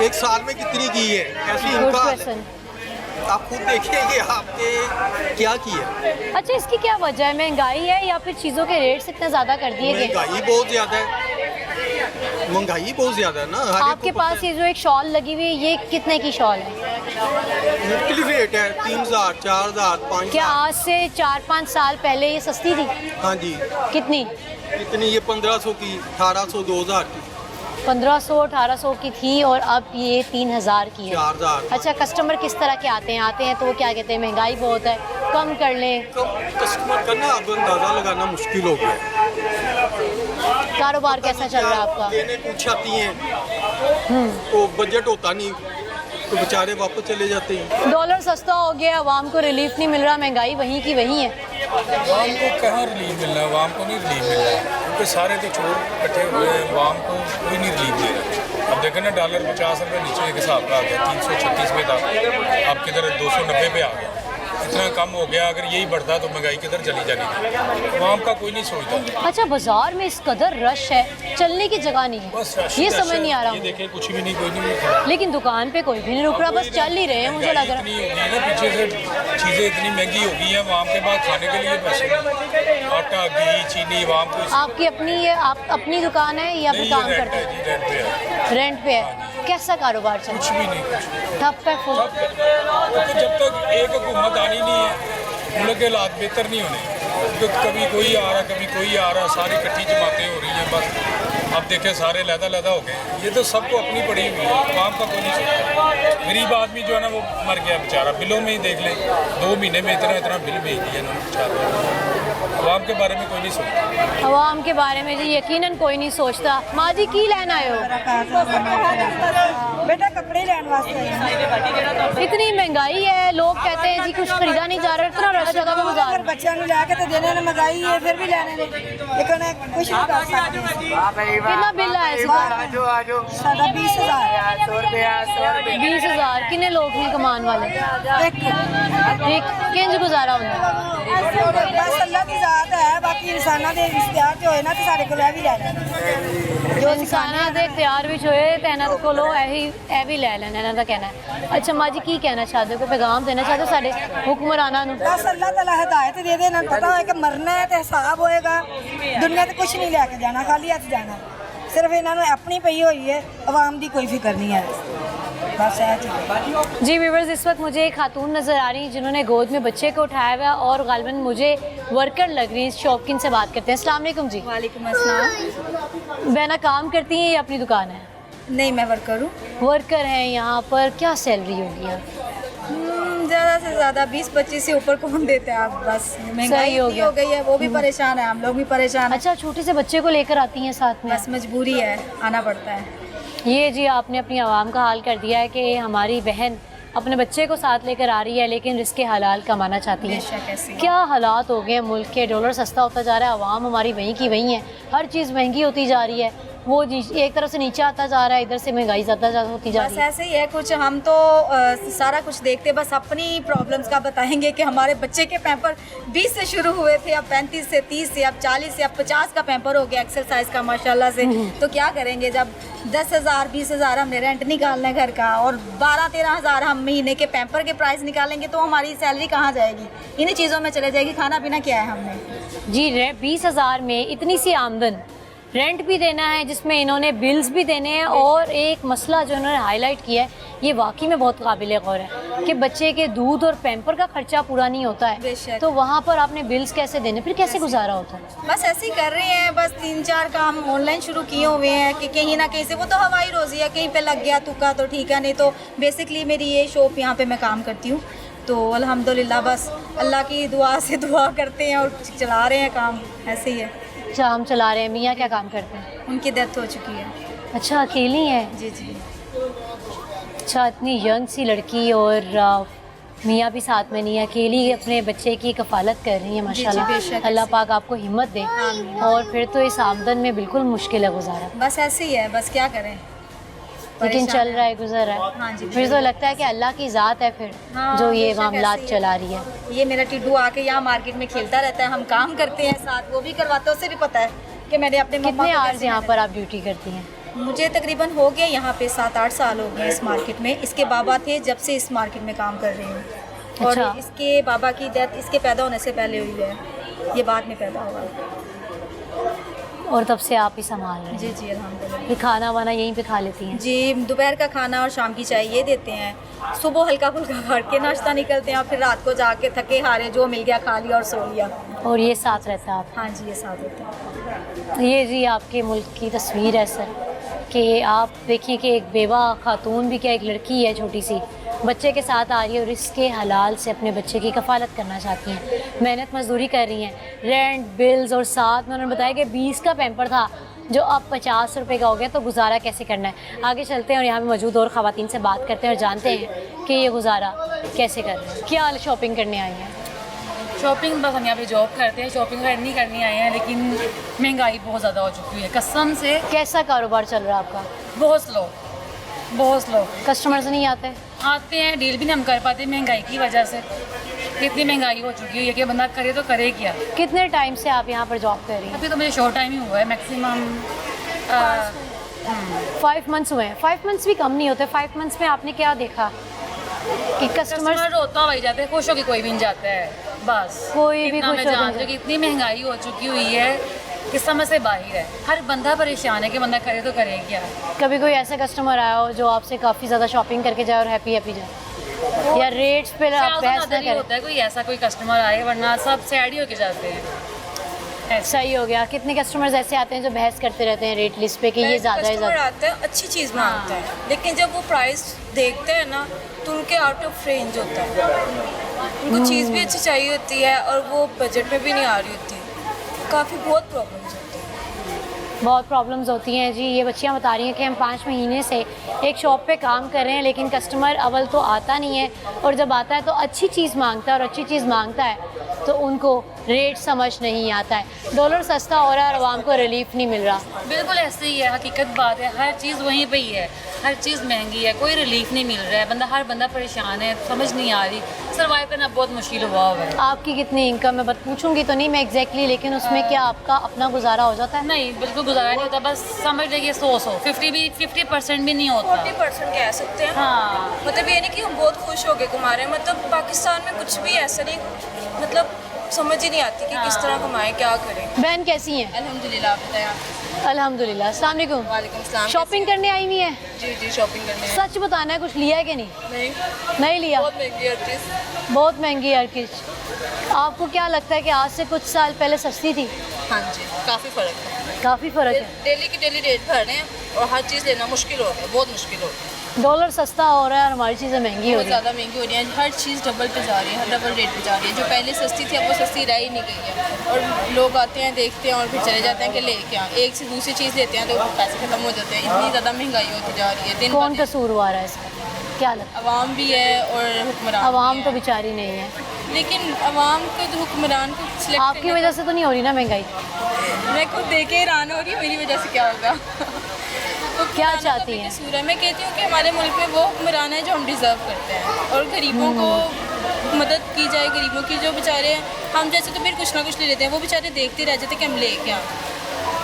एक साल में कितनी की है? ऐसी गुड इनका हाल है। क्वेश्चन। आप खुद देखिए आपने क्या किया। अच्छा, इसकी क्या वजह है? महंगाई है या फिर चीज़ों के रेट्स इतने ज़्यादा कर दिए गए? महंगाई बहुत ज़्यादा है, महंगाई बहुत ज़्यादा है ना। हर एक आपके को पास ये जो एक शॉल लगी हुई है, ये कितने की शॉल है? मुख्तलिफ रेट है, 3000, 4000, 5000। क्या आज से 4-5 साल पहले ये सस्ती थी? हाँ जी। कितनी? इतनी ये 1500 की, 1800, 2000 की। 1500-1800 की थी और अब ये 3000 की है। 4000। अच्छा, कस्टमर किस तरह के आते हैं तो वो क्या कहते हैं महंगाई बहुत है, कम कर लें? तो कस्टमर का ना अब अंदाज़ा लगाना मुश्किल हो गया है। कारोबार कैसा चल रहा है आपका? देने कुछ आती हैं तो बजट होता नहीं, तो बेचारे वापस चले जाते हैं। डॉलर सस्ता हो गया, आवाम को रिलीफ नहीं मिल रहा, महंगाई वहीं की वहीं है। आवाम को कहाँ रिलीफ मिल रहा है? आवाम को नहीं रिलीफ मिल रहा है, क्योंकि सारे तो चोर इकट्ठे हुए हैं, आवाम को कोई नहीं रिलीफ दे रहा। अब देखें ना, डॉलर 50 रुपये नीचे एक हिसाब का आ गया, 336 पे था, अब किधर 290 पे आ गया। इतना कम हो गया, अगर यही बढ़ता तो महंगाई किधर चली जानी थी। आवाम का कोई नहीं सोचता। अच्छा, बाजार में इस कदर रश है, चलने की जगह नहीं बस है, रश ये ही रश समझ है। नहीं आ रहा ये मुझे। देखें कुछ भी नहीं, कोई नहीं खड़ा। लेकिन दुकान पे कोई भी नहीं रुक रहा, बस चल ही रहे हैं, मुझे लग रहा इतनी हो गई है ना, पीछे से चीज़ें इतनी महंगी हो गई हैं, आवाम के पास खाने के लिए पैसे नहीं। आटा, घी, चीनी आवाम को आपकी अपनी आप अपनी दुकान है या फिर काम करते हैं? रेंट पे है। रेंट पे है। कैसा कारोबार चल कुछ रहा भी नहीं, कुछ है? ठप है फुल? तो जब तक एक हुकूमत आनी नहीं है, मुल्क के हालात बेहतर नहीं होने। तो कभी कोई आ रहा, कभी कोई आ रहा, सारी इकट्ठी जमातें हो रही हैं। बस अब देखें सारे लहदा हो गए। ये तो सबको अपनी पड़ी हुई है, आवाम का कोई नहीं सोचता। गरीब आदमी जो है ना वो मर गया बेचारा, बिलों में ही देख लें, 2 महीने में इतना बिल भेज दिया ना बेचारा। आवाम के बारे में कोई नहीं सोचता। आवाम के बारे में जी यकीनन कोई नहीं सोचता। माँ जी की लेना आए हो? बेटा कपड़े लेने वास्ते। इतनी महंगाई है, लोग कहते हैं जी कुछ खरीदा नहीं जा रहा, इतना रश लगा हुआ बाजार में। बच्चों को लेके तो देने ने महंगाई है, फिर भी लेने ने, लेकिन कुछ नहीं कर सकते। कितना बिल आया इस बार? साढ़े 20,000। 20,000। कितने लोग ने कमान वाले? एक किंज गुजारा होंगे? बस अल्लाह की ज़ात है, बाकी इंसाना दे इख्तियार जो है ना तो सारे को भी लेना। जो इंसाना दे इख्तियार भी होए ते इन्हां दे कोलों ए भी ले लेना, इन्हां दा कहना है। अच्छा माँ जी की कहना चाहते हो, कोई पैगाम देना चाहते हो साडे हुक्मरानां नूं? बस अल्लाह ताला हिदायत दे दे, इन्हां पता है कि मरना है तो हिसाब होएगा, दुनिया ते कुछ नहीं लेके जाना, खाली हथ जाना। सिर्फ इन्होंने अपनी पई हुई है, आवाम की कोई फिक्र नहीं है। बस जी व्यूअर्स, इस वक्त मुझे एक खातून नज़र आ रही है जिन्होंने गोद में बच्चे को उठाया हुआ है और गालिबन मुझे वर्कर लग रही है। इस शॉप की इनसे बात करते हैं। अस्सलाम वालेकुम जी। वालेकुम अस्सलाम। बहना काम करती हैं या अपनी दुकान है? नहीं, मैं वर्कर हूँ। वर्कर हैं यहाँ पर, क्या सैलरी होगी आप? ज़्यादा से ज़्यादा 20-25 से ऊपर कौन देते हैं आप? बस महंगाई हो गई है, वो भी परेशान है, हम लोग भी परेशान हैं। अच्छा, छोटे से बच्चे को लेकर आती हैं साथ में? बस मजबूरी है, आना पड़ता है। ये जी आपने अपनी आवाम का हाल कर दिया है कि हमारी बहन अपने बच्चे को साथ लेकर आ रही है लेकिन रिस्क हलाल कमाना चाहती है। क्या हालात हो गए हैं मुल्क के, डॉलर सस्ता होता जा रहा है, आवाम हमारी वहीं की वहीं है, हर चीज़ महंगी होती जा रही है, वो एक तरफ से नीचे आता जा रहा है, इधर से महंगाई ज़्यादा होती जा रही है। बस ऐसे ही है कुछ। हम तो सारा कुछ देखते, बस अपनी प्रॉब्लम्स का बताएंगे कि हमारे बच्चे के पैम्पर 20 से शुरू हुए थे, अब 35 से 30 से, अब 40 से, अब 50 का पैम्पर हो गया एक्सरसाइज का माशाल्लाह से। तो क्या करेंगे जब 10,000 20,000 हमने रेंट निकालना है घर का और 12-13 हज़ार हम महीने के पैम्पर के प्राइस निकालेंगे तो हमारी सैलरी कहाँ जाएगी? इन्हीं चीज़ों में चले जाएगी। खाना पीना क्या है हमने जी? 20,000 में इतनी सी आमदन, रेंट भी देना है जिसमें इन्होंने बिल्स भी देने हैं, और एक मसला जो इन्होंने हाईलाइट किया है ये वाकई में बहुत काबिल गौर है कि बच्चे के दूध और पैम्पर का खर्चा पूरा नहीं होता है, तो वहाँ पर आपने बिल्स कैसे देने, फिर कैसे गुजारा होता है? बस ऐसे ही कर रहे हैं। बस 3-4 काम ऑनलाइन शुरू किए हुए हैं कि कहीं ना कहीं से, वो तो हवाई रोज़ी है, कहीं पे लग गया तुक्का तो ठीक है, नहीं तो बेसिकली मेरी ये शॉप यहाँ पे मैं काम करती हूँ। तो अल्हम्दुलिल्लाह बस अल्लाह की दुआ से दुआ करते हैं और चला रहे हैं काम, ऐसे ही है। अच्छा, हम चला रहे हैं। मियाँ क्या काम करते हैं? उनकी डेथ हो चुकी है। अच्छा, अकेली हैं? जी जी। अच्छा, इतनी यंग सी लड़की और मियाँ भी साथ में नहीं है, अकेली अपने बच्चे की कफ़ालत कर रही है माशाल्लाह। अल्लाह पाक आपको हिम्मत दे। और फिर तो इस आमदन में बिल्कुल मुश्किल है गुजारा। बस ऐसे ही है, बस क्या करें, लेकिन चल रहा है, गुजर रहा है। हाँ जी। फिर तो लगता है कि अल्लाह की ज़ात है फिर जो ये मामलात चला रही है। ये मेरा टिड्डू आके यहाँ मार्केट में खेलता रहता है, हम काम करते हैं साथ, वो भी करवाते हैं, उसे भी पता है कि मैंने अपने कितने आवर्स यहाँ पर आप ड्यूटी करती हैं? मुझे तकरीबन हो गया यहाँ पे 7-8 साल हो गए इस मार्केट में। इसके बाबा थे जब से इस मार्केट में काम कर रही हूँ। और इसके बाबा की डेथ इसके पैदा होने से पहले हुई है, ये बाद में पैदा हुआ है। और तब से आप ही संभाल रहे हैं? जी जी अल्हम्दुलिल्लाह। फिर खाना वाना यहीं पे खा लेती हैं? जी, दोपहर का खाना और शाम की चाय ये देते हैं, सुबह हल्का फुल्का खा के नाश्ता निकलते हैं और फिर रात को जाके थके हारे जो मिल गया खा लिया और सो लिया। और ये साथ रहता है आप? हाँ जी, ये साथ रहता है। ये जी आपके मुल्क की तस्वीर है सर, कि आप देखें कि एक बेवा खातून भी क्या, एक लड़की है छोटी सी, बच्चे के साथ आ रही है और इसके हलाल से अपने बच्चे की कफ़ालत करना चाहती हैं, मेहनत मजदूरी कर रही हैं, रेंट बिल्स, और साथ में उन्होंने बताया कि 20 का पैम्पर था जो अब 50 रुपये का हो गया, तो गुजारा कैसे करना है। आगे चलते हैं और यहाँ पे मौजूद और ख़वातीन से बात करते हैं और जानते हैं कि ये गुजारा कैसे कर रहे हैं। क्या शॉपिंग करने आई हैं? शॉपिंग बस हम यहाँ पे जॉब करते हैं, शॉपिंग नहीं करनी आए हैं, लेकिन महंगाई बहुत ज़्यादा हो चुकी है कसम से। कैसा कारोबार चल रहा है आपका? बहुत स्लो, बहुत स्लो। कस्टमर्स नहीं आते? आते हैं, डील भी नहीं हम कर पाते महंगाई की वजह से। इतनी महंगाई हो चुकी है कि बंदा करे तो करे क्या। कितने टाइम से आप यहाँ पर जॉब कर रही हैं? अभी तो मुझे शॉर्ट टाइम ही हुआ है, मैक्सिमम 5 मंथ्स हुए हैं। 5 मंथ्स भी कम नहीं होते। 5 मंथ्स में आपने क्या देखा कि कस्टमर होता हुआ ही जाते हैं, खुश होकर कोई भी नहीं जाता है, बस कोई भी इतना खुश मैं हो जानती नहीं हूँ कि इतनी महंगाई हो चुकी हुई है कि समझ से बाहर है। हर बंदा परेशान है कि बंदा करे तो करे क्या। कभी कोई ऐसा कस्टमर आया हो जो आपसे काफ़ी ज़्यादा शॉपिंग करके जाए और हैप्पी हैप्पी जाए, या रेट्स पे आप बहस ना करें? होता है कोई ऐसा कोई कस्टमर आए, वरना सब सैड ही होके जाते हैं। सही हो गया। कितने कस्टमर्स ऐसे आते हैं जो बहस करते रहते हैं रेट लिस्ट पे कि ये ज़्यादा है, ज़्यादा आता है, अच्छी चीज़ मांगता है, लेकिन जब वो प्राइस देखते हैं ना तो उनके आउट ऑफ रेंज होता है। उनको चीज़ भी अच्छी चाहिए होती है और वो बजट में भी नहीं आ रही होती। काफ़ी बहुत प्रॉब्लम्स होती हैं। बहुत प्रॉब्लम्स होती हैं जी। ये बच्चियाँ बता रही हैं कि हम 5 महीने से एक शॉप पे काम कर रहे हैं, लेकिन कस्टमर अव्वल तो आता नहीं है, और जब आता है तो अच्छी चीज़ मांगता है, और अच्छी चीज़ मांगता है तो उनको रेट समझ नहीं आता है। डॉलर सस्ता हो रहा है और आवाम को रिलीफ नहीं मिल रहा। बिल्कुल ऐसे ही है, हकीकत बात है। हर चीज़ वहीं पे ही है, हर चीज़ महंगी है, कोई रिलीफ नहीं मिल रहा है। हर बंदा परेशान है, समझ नहीं आ रही, सर्वाइव करना बहुत मुश्किल हुआ है। आपकी कितनी इनकम है? पूछूंगी तो नहीं मैं एग्जैक्टली, लेकिन उसमें क्या आपका अपना गुजारा हो जाता है? नहीं, बिल्कुल गुजारा नहीं होता। बस समझ लीजिए 50% भी नहीं होता। 40% कह सकते हैं। हाँ, मतलब ये नहीं कि हम बहुत खुश हो गए कमा रहे हैं। मतलब पाकिस्तान में कुछ भी ऐसा नहीं, मतलब समझ ही नहीं आती कि किस तरह कमाएं, क्या करें। बहन कैसी हैं? अल्हम्दुलिल्लाह, आप बताएं। अल्हम्दुलिल्लाह। अस्सलाम वालेकुम। वालेकुम सलाम। शॉपिंग करने आई हुई है? जी जी, शॉपिंग करने। सच बताना है, कुछ लिया है कि नहीं? नहीं लिया? बहुत महंगी हर चीज़, बहुत महंगी हर चीज़। आपको क्या लगता है कि आज से कुछ साल पहले सस्ती थी? हाँ जी, काफ़ी फ़र्क है। काफ़ी फ़र्क है। डेली की डेली रेट भर रहे हैं और हर चीज़ लेना मुश्किल हो गया, बहुत मुश्किल हो गया। डॉलर सस्ता हो रहा है और हमारी चीज़ें महंगी हो बहुत रही है। ज़्यादा महंगी हो रही है, हर चीज़ डबल पे जा रही है, डबल रेट पे जा रही है। जो पहले सस्ती थी अब वो सस्ती रह ही नहीं गई है। और लोग आते हैं, देखते हैं और फिर चले जाते हैं कि लेके आए, एक से दूसरी चीज़ लेते हैं तो पैसे खत्म हो जाते हैं। इतनी ज़्यादा महंगाई होती जा रही है दिन। कौन कसूरवार है इसका? क्या लगता है? अवाम भी है और हुक्मरान। अवाम तो बेचारी नहीं है, लेकिन अवाम को तो हुक्मरान को सिलेक्ट आपकी वजह से तो नहीं हो रही ना महंगाई? मैं खुद देख के हैरान हो रही हूँ, मेरी वजह से क्या होगा। तो क्या चाहती हैं? कसूर है, मैं कहती हूँ कि हमारे मुल्क में वो हुक्मरान है जो हम डिज़र्व करते हैं, और गरीबों को मदद की जाए। गरीबों की जो बेचारे हैं, हम जैसे तो फिर कुछ ना कुछ ले लेते हैं, वो बेचारे देखते रह जाते हैं कि हम ले क्या।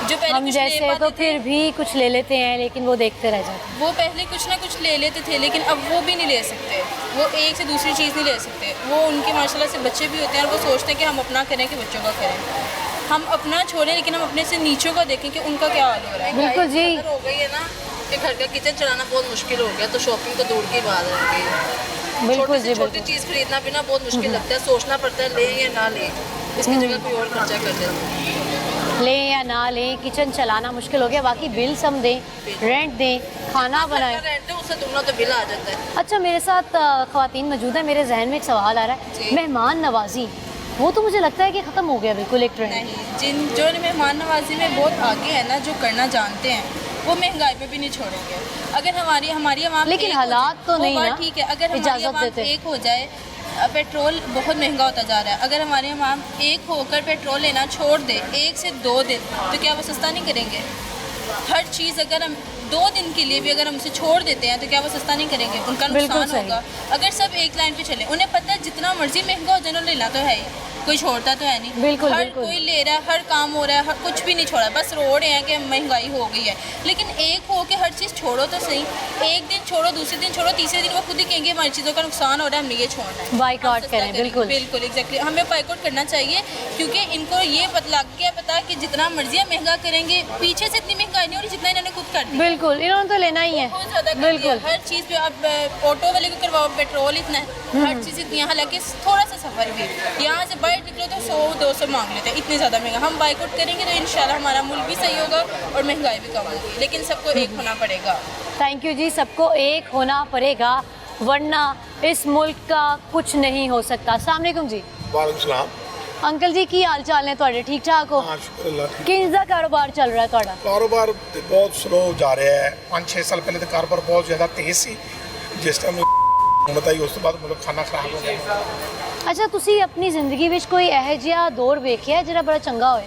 जो पहले हम जैसे तो फिर भी कुछ ले लेते हैं, लेकिन वो देखते रह जाते हैं। वो पहले कुछ ना कुछ ले लेते थे, लेकिन अब वो भी नहीं ले सकते। वो एक से दूसरी चीज़ नहीं ले सकते। वो उनके माशाल्लाह से बच्चे भी होते हैं और वो सोचते हैं कि हम अपना करें कि बच्चों का करें। हम अपना छोड़ें, लेकिन हम अपने से नीचों का देखें कि उनका क्या हाल हो रहा है। बिल्कुल जी। हो गई है ना कि घर का किचन चलाना बहुत मुश्किल हो गया, तो शॉपिंग तो दूर की बात है। बिल्कुल जी, छोटी चीज़ खरीदना भी ना बहुत मुश्किल लगता है, सोचना पड़ता है लें या ना लें, इसकी जगह कोई और खर्चा कर दें। लें या ना लें, किचन चलाना मुश्किल हो गया। बाकी बिल्स हम दें, रेंट दें, खाना बनाएं, रेंट है उससे दुगना तो बिल आ जाता है। अच्छा, मेरे साथ ख़वातीन मौजूद है। मेरे जहन में एक सवाल आ रहा है, मेहमान नवाजी, वो तो मुझे लगता है कि ख़त्म हो गया बिल्कुल एक ट्रेंड। नहीं, जो मेहमान नवाजी में बहुत आगे है ना, जो करना जानते हैं, वो महंगाई पे भी नहीं छोड़ेंगे। अगर हमारी आवाम, लेकिन हालात तो नहीं ना, ठीक है। अगर हमारी इजाज़त आवाम देते एक हो जाए, पेट्रोल बहुत महंगा होता जा रहा है, अगर हमारे आवाम एक होकर पेट्रोल लेना छोड़ दे 1 से 2 दिन, तो क्या वो सस्ता नहीं करेंगे? हर चीज़ अगर हम 2 दिन के लिए भी अगर हम उसे छोड़ देते हैं तो क्या वो सस्ता नहीं करेंगे? उनका नुकसान होगा। अगर सब एक लाइन पे चले, उन्हें पता है जितना मर्जी महंगा हो जाए लेना तो है ही, कोई छोड़ता तो है नहीं। बिल्कुल, हर बिल्कुल। कोई ले रहा है, हर काम हो रहा है, कुछ भी नहीं छोड़ा, बस रोड है कि महंगाई हो गई है। लेकिन एक हो के हर चीज़ छोड़ो तो सही। एक दिन छोड़ो, दूसरे दिन छोड़ो, तीसरे दिन वो खुद ही कहेंगे हमारी चीज़ों का नुकसान हो रहा है, हमने ये छोड़ना है। बाइकआउट करें। बिल्कुल बिल्कुल एग्जैक्टली, हमें बाइकआउट करना चाहिए, क्योंकि इनको ये लग गया पता कि जितना मर्जी महंगा करेंगे, पीछे से इतनी महंगाई नहीं हो रही जितना इन्होंने खुद कर दिया। बिल्कुल, इन्होंने तो लेना ही है। बहुत ज़्यादा बिल्कुल, हर चीज़ पे अब ऑटो वाले को करवाओ, पेट्रोल इतना है, हर चीज़ इतनी है। हालांकि थोड़ा सा सफ़र भी, यहाँ से बाहर निकलो तो 100-200 मांग लेते हैं, इतनी ज़्यादा महंगा। हम बाइकआउट करेंगे तो इंशाल्लाह हमारा मुल्क भी सही होगा और महंगाई भी कम होगी, लेकिन सबको एक होना पड़ेगा। थैंक यू जी, सबको एक होना पड़ेगा वरना इस मुल्क का कुछ नहीं हो सकता। अस्सलाम वालेकुम जी। वालेकुम सलाम। अंकल जी की हाल चाल ने ਤੁਹਾਡੇ ठीक ठाक हो? हाँ शुक्र अल्लाह। किंज दा कारोबार चल रहा है ਤੁਹਾਡਾ? कारोबार बहुत स्लो जा रहा है। 5-6 साल पहले तो कारोबार बहुत ज़्यादा तेज़ सी, जिस टाइम बताइए उस तो बाद मतलब खाना खराब हो गया। अच्छा, ਤੁਸੀਂ ਆਪਣੀ ਜ਼ਿੰਦਗੀ ਵਿੱਚ ਕੋਈ ਇਹੋ ਜਿਹਾ ਦੌਰ ਵੇਖਿਆ ਜਿਹੜਾ ਬੜਾ ਚੰਗਾ ਹੋਏ,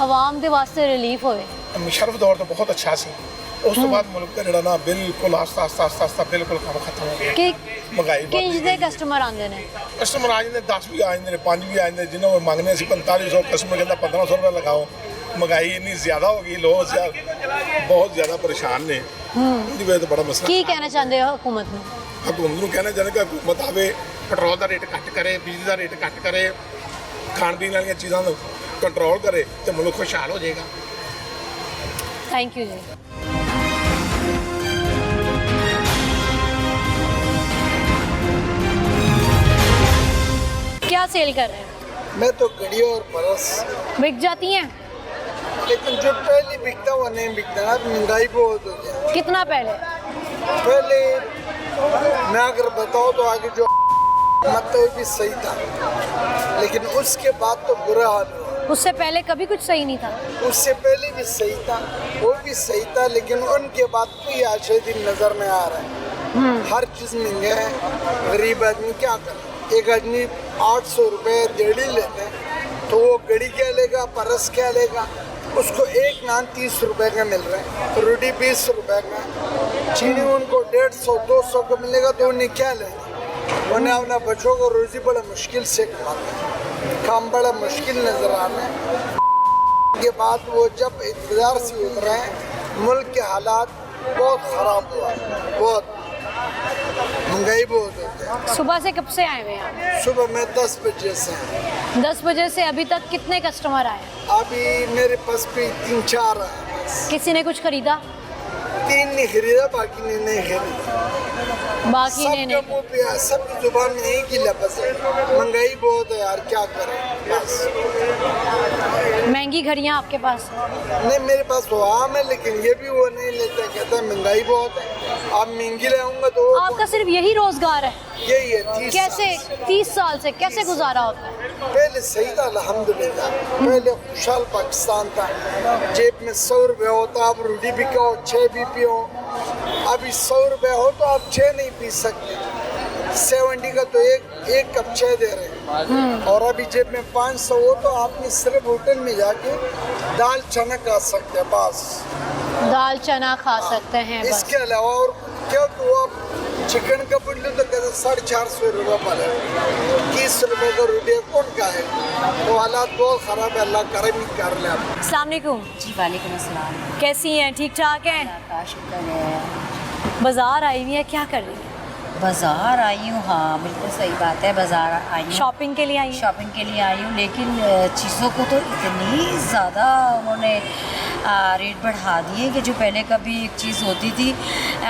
ਆਵਾਮ ਦੇ ਵਾਸਤੇ ਰਿਲੀਫ ਹੋਵੇ? मुशर्रफ दौर तो बहुत अच्छा सी, उस तो बाद मुल्क का जड़ा ना बिल्कुल आस्ता आस्ता आस्ता आस्ता बिल्कुल काम खत्म हो गया। कि महंगाई किंज ਦੇ ਕਸਟਮਰ ਆਉਂਦੇ ਨੇ? कस्टमर आ जाते 10 भी आ जाते 5 भी आ जाते, जिन्होंने मंगने से 4500, कस्टमर कहता 1500 रुपये लगाओ। महंगाई इतनी ज़्यादा हो गई, लोग बहुत ज़्यादा परेशान ने। इनकी वजह तो बड़ा मसला। ਕੀ ਕਹਿਣਾ ਚਾਹੁੰਦੇ ਹੋ हुकूमत ਨੂੰ? हुकूमत को कहना चाहते कि हुकूमत आवे, पेट्रोल का रेट घट करे, बिजली का रेट घट करे, खाण पीने वाली चीज़ों को कंट्रोल करे तो मुल्क खुशहाल हो जाएगा। थैंक यू जी। क्या सेल कर रहे हैं? मैं तो घड़ी और परस बिक जाती हैं, लेकिन जो पहले बिकता वो नहीं बिकता। अब महंगाई बहुत हो गया। कितना पहले? पहले मैं अगर बताऊँ तो आगे जो मतलब भी सही था, लेकिन उसके बाद तो बुरा हाल हुआ। उससे पहले कभी कुछ सही नहीं था? उससे पहले भी सही था, वो भी सही था, लेकिन उनके बाद कोई अच्छे दिन नज़र नहीं आ रहा है। हर चीज़ महंगा है। गरीब आदमी क्या करे? एक आदमी 800 रुपये डेढ़ी लेते हैं तो वो घड़ी क्या लेगा, परस क्या लेगा? उसको एक नान 30 रुपए का मिल रहा है, रोटी 20 रुपए का, चीनी उनको 150-200 का मिलेगा तो उन्हें क्या लेगा? उन्हें अपना बच्चों को रोज़ी बड़ा मुश्किल से कमाते हैं, काम बड़ा मुश्किल नज़र आ रहा है। के बाद वो जब इक़्तिदार से उतरे हैं, मुल्क के हालात बहुत ख़राब हुआ, बहुत महंगाई बहुत हो गई। सुबह से कब से आए हुए हैं? सुबह में 10 बजे से। 10 बजे से अभी तक कितने कस्टमर आए? अभी मेरे पास भी 3-4 आए। किसी ने कुछ खरीदा? 3 ने खरीदा, बाकी ने नहीं खरीदा। बाकी ने नहीं। मुँह पे सबकी जुबान में यही की लफ्ज़ है, महंगाई बहुत है यार, क्या करें बस। महंगी घड़ियाँ आपके पास? नहीं, मेरे पास तो आम है, लेकिन ये भी वो नहीं लेते, कहते हैं महंगाई बहुत है, आप महंगी लाऊंगा तो। आपका सिर्फ यही रोजगार है? यही है। 30 कैसे 30 साल से कैसे गुजारा होता है? पहले सही था अल्हम्दुलिल्लाह, पहले खुशहाल पाकिस्तान था, जेब में 100 रुपये होता, अब रोटी भी खाओ 6 भी पियो। अभी 100 रुपये हो तो आप 6 नहीं पी सकते, 70 का तो एक कप 6 दे रहे हैं। और अभी जेब में 500 हो तो आपने सिर्फ होटल में जाके दाल चना खा सकते हैं, बस दाल चना खा सकते हैं बस। इसके अलावा और क्या? तो आप चिकन का बुल्लू तो कहते 450 रुपये वाले, 30 रुपये का रोटी कौन खाए? तो हालात बहुत ख़राब है, अल्लाह करम ही कर ले। अस्सलाम वालेकुम जी। वालेकुम अस्सलाम। कैसी हैं? ठीक ठाक हैं? का शुक्र है। बाजार आई हुई है, क्या कर रही है? बाज़ार आई हूँ, हाँ बिल्कुल सही बात है, बाज़ार आई हूँ। शॉपिंग के लिए आई? शॉपिंग के लिए आई हूँ, लेकिन चीज़ों को तो इतनी ज़्यादा उन्होंने रेट बढ़ा दिए कि जो पहले कभी एक चीज़ होती थी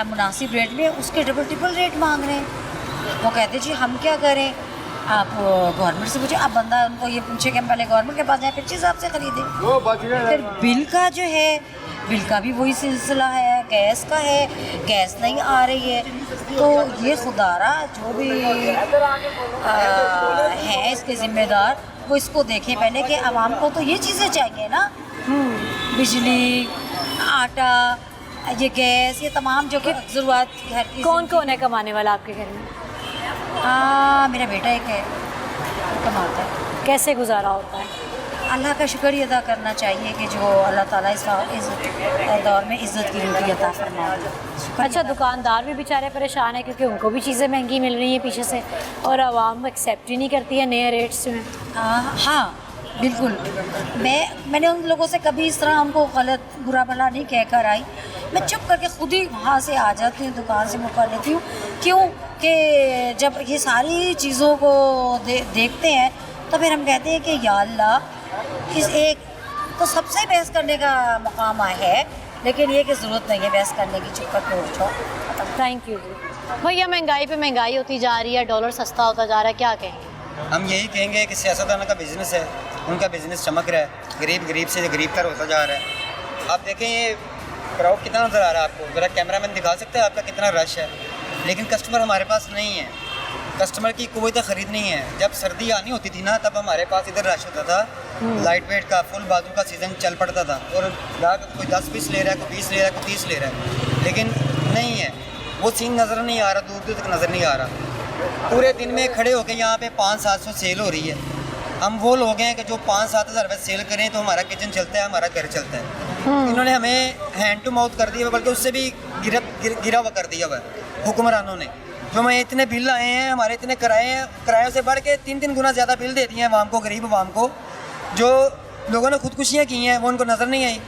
मुनासिब रेट में, उसके डबल ट्रिपल रेट मांग रहे हैं। वो कहते जी हम क्या करें, आप गवर्नमेंट से पूछे। अब बंदा उनको ये पूछे कि हम पहले गवर्नमेंट के पास जाए फिर चीज़ आपसे ख़रीदें। फिर बिल का जो है, बिल का भी वही सिलसिला है, गैस का है, गैस नहीं आ रही है। तो ये खुदारा जो भी है इसके ज़िम्मेदार, वो इसको देखें पहले कि आवाम को तो ये चीज़ें चाहिए ना, बिजली, आटा, ये गैस, ये तमाम जो कि ज़रूरत घर की। कौन कौन है कमाने वाला आपके घर में? मेरा बेटा एक है, कमाता है। कैसे गुजारा होता है? अल्लाह का शुक्र ही अदा करना चाहिए कि जो अल्लाह ताला इस दौर में इज़्ज़त की रोटी अता फरमाए। अच्छा, दुकानदार भी बेचारे परेशान है क्योंकि उनको भी चीज़ें महंगी मिल रही हैं पीछे से, और आवाम एक्सेप्ट ही नहीं करती है नए रेट्स में। हाँ बिल्कुल। मैंने उन लोगों से कभी इस तरह उनको गलत बुरा भला नहीं कह कर आई, मैं चुप करके खुद ही वहाँ से आ जाती हूँ, दुकान से मुकर लेती हूँ। क्यों कि जब ये सारी चीज़ों को देखते हैं तो फिर हम कहते हैं कि या अल्लाह, इस एक तो सबसे बहस करने का मकाम है, लेकिन ये कि ज़रूरत नहीं है बहस करने की, चुप करके उठ जाओ। थैंक यू जी। भैया महंगाई पे महंगाई होती जा रही है, डॉलर सस्ता होता जा रहा है, क्या कहेंगे? हम यही कहेंगे कि सियासतदानों का बिज़नेस है, उनका बिज़नेस चमक रहा है, गरीब गरीब से गरीब तर होता जा रहा है। आप देखें ये क्राउड कितना नज़र आ रहा है आपको, ज़रा कैमरामैन दिखा सकते हैं आपका कितना रश है, लेकिन कस्टमर हमारे पास नहीं है, कस्टमर की कुव्वत ख़रीद नहीं है। जब सर्दी आनी होती थी ना तब हमारे पास इधर रश होता था, लाइट वेट का फुल बाजू का सीज़न चल पड़ता था और ग्राहक कोई 10 पीस ले रहा है, कोई 20 ले रहा है, कोई 30 ले रहा है, लेकिन नहीं है, वो सीन नज़र नहीं आ रहा, दूर दूर तक नज़र नहीं आ रहा। पूरे दिन में खड़े होकर यहाँ पे 500-700 सेल हो रही है। हम वो लोग हैं कि जो 5-7 हज़ार रुपये सेल करें तो हमारा किचन चलता है, हमारा घर चलता है। इन्होंने हमें हैंड टू माउथ कर दिया, बल्कि उससे भी गिरा हुआ कर दिया हुआ है हुक्मरानों ने। जो हमें इतने बिल आए हैं, हमारे इतने किरायों से बढ़ के 3-3 गुना ज़्यादा बिल दे दिए हैं आवाम को, गरीब आवाम को। जो लोगों ने खुदकुशियाँ की हैं वो उनको नज़र नहीं आई।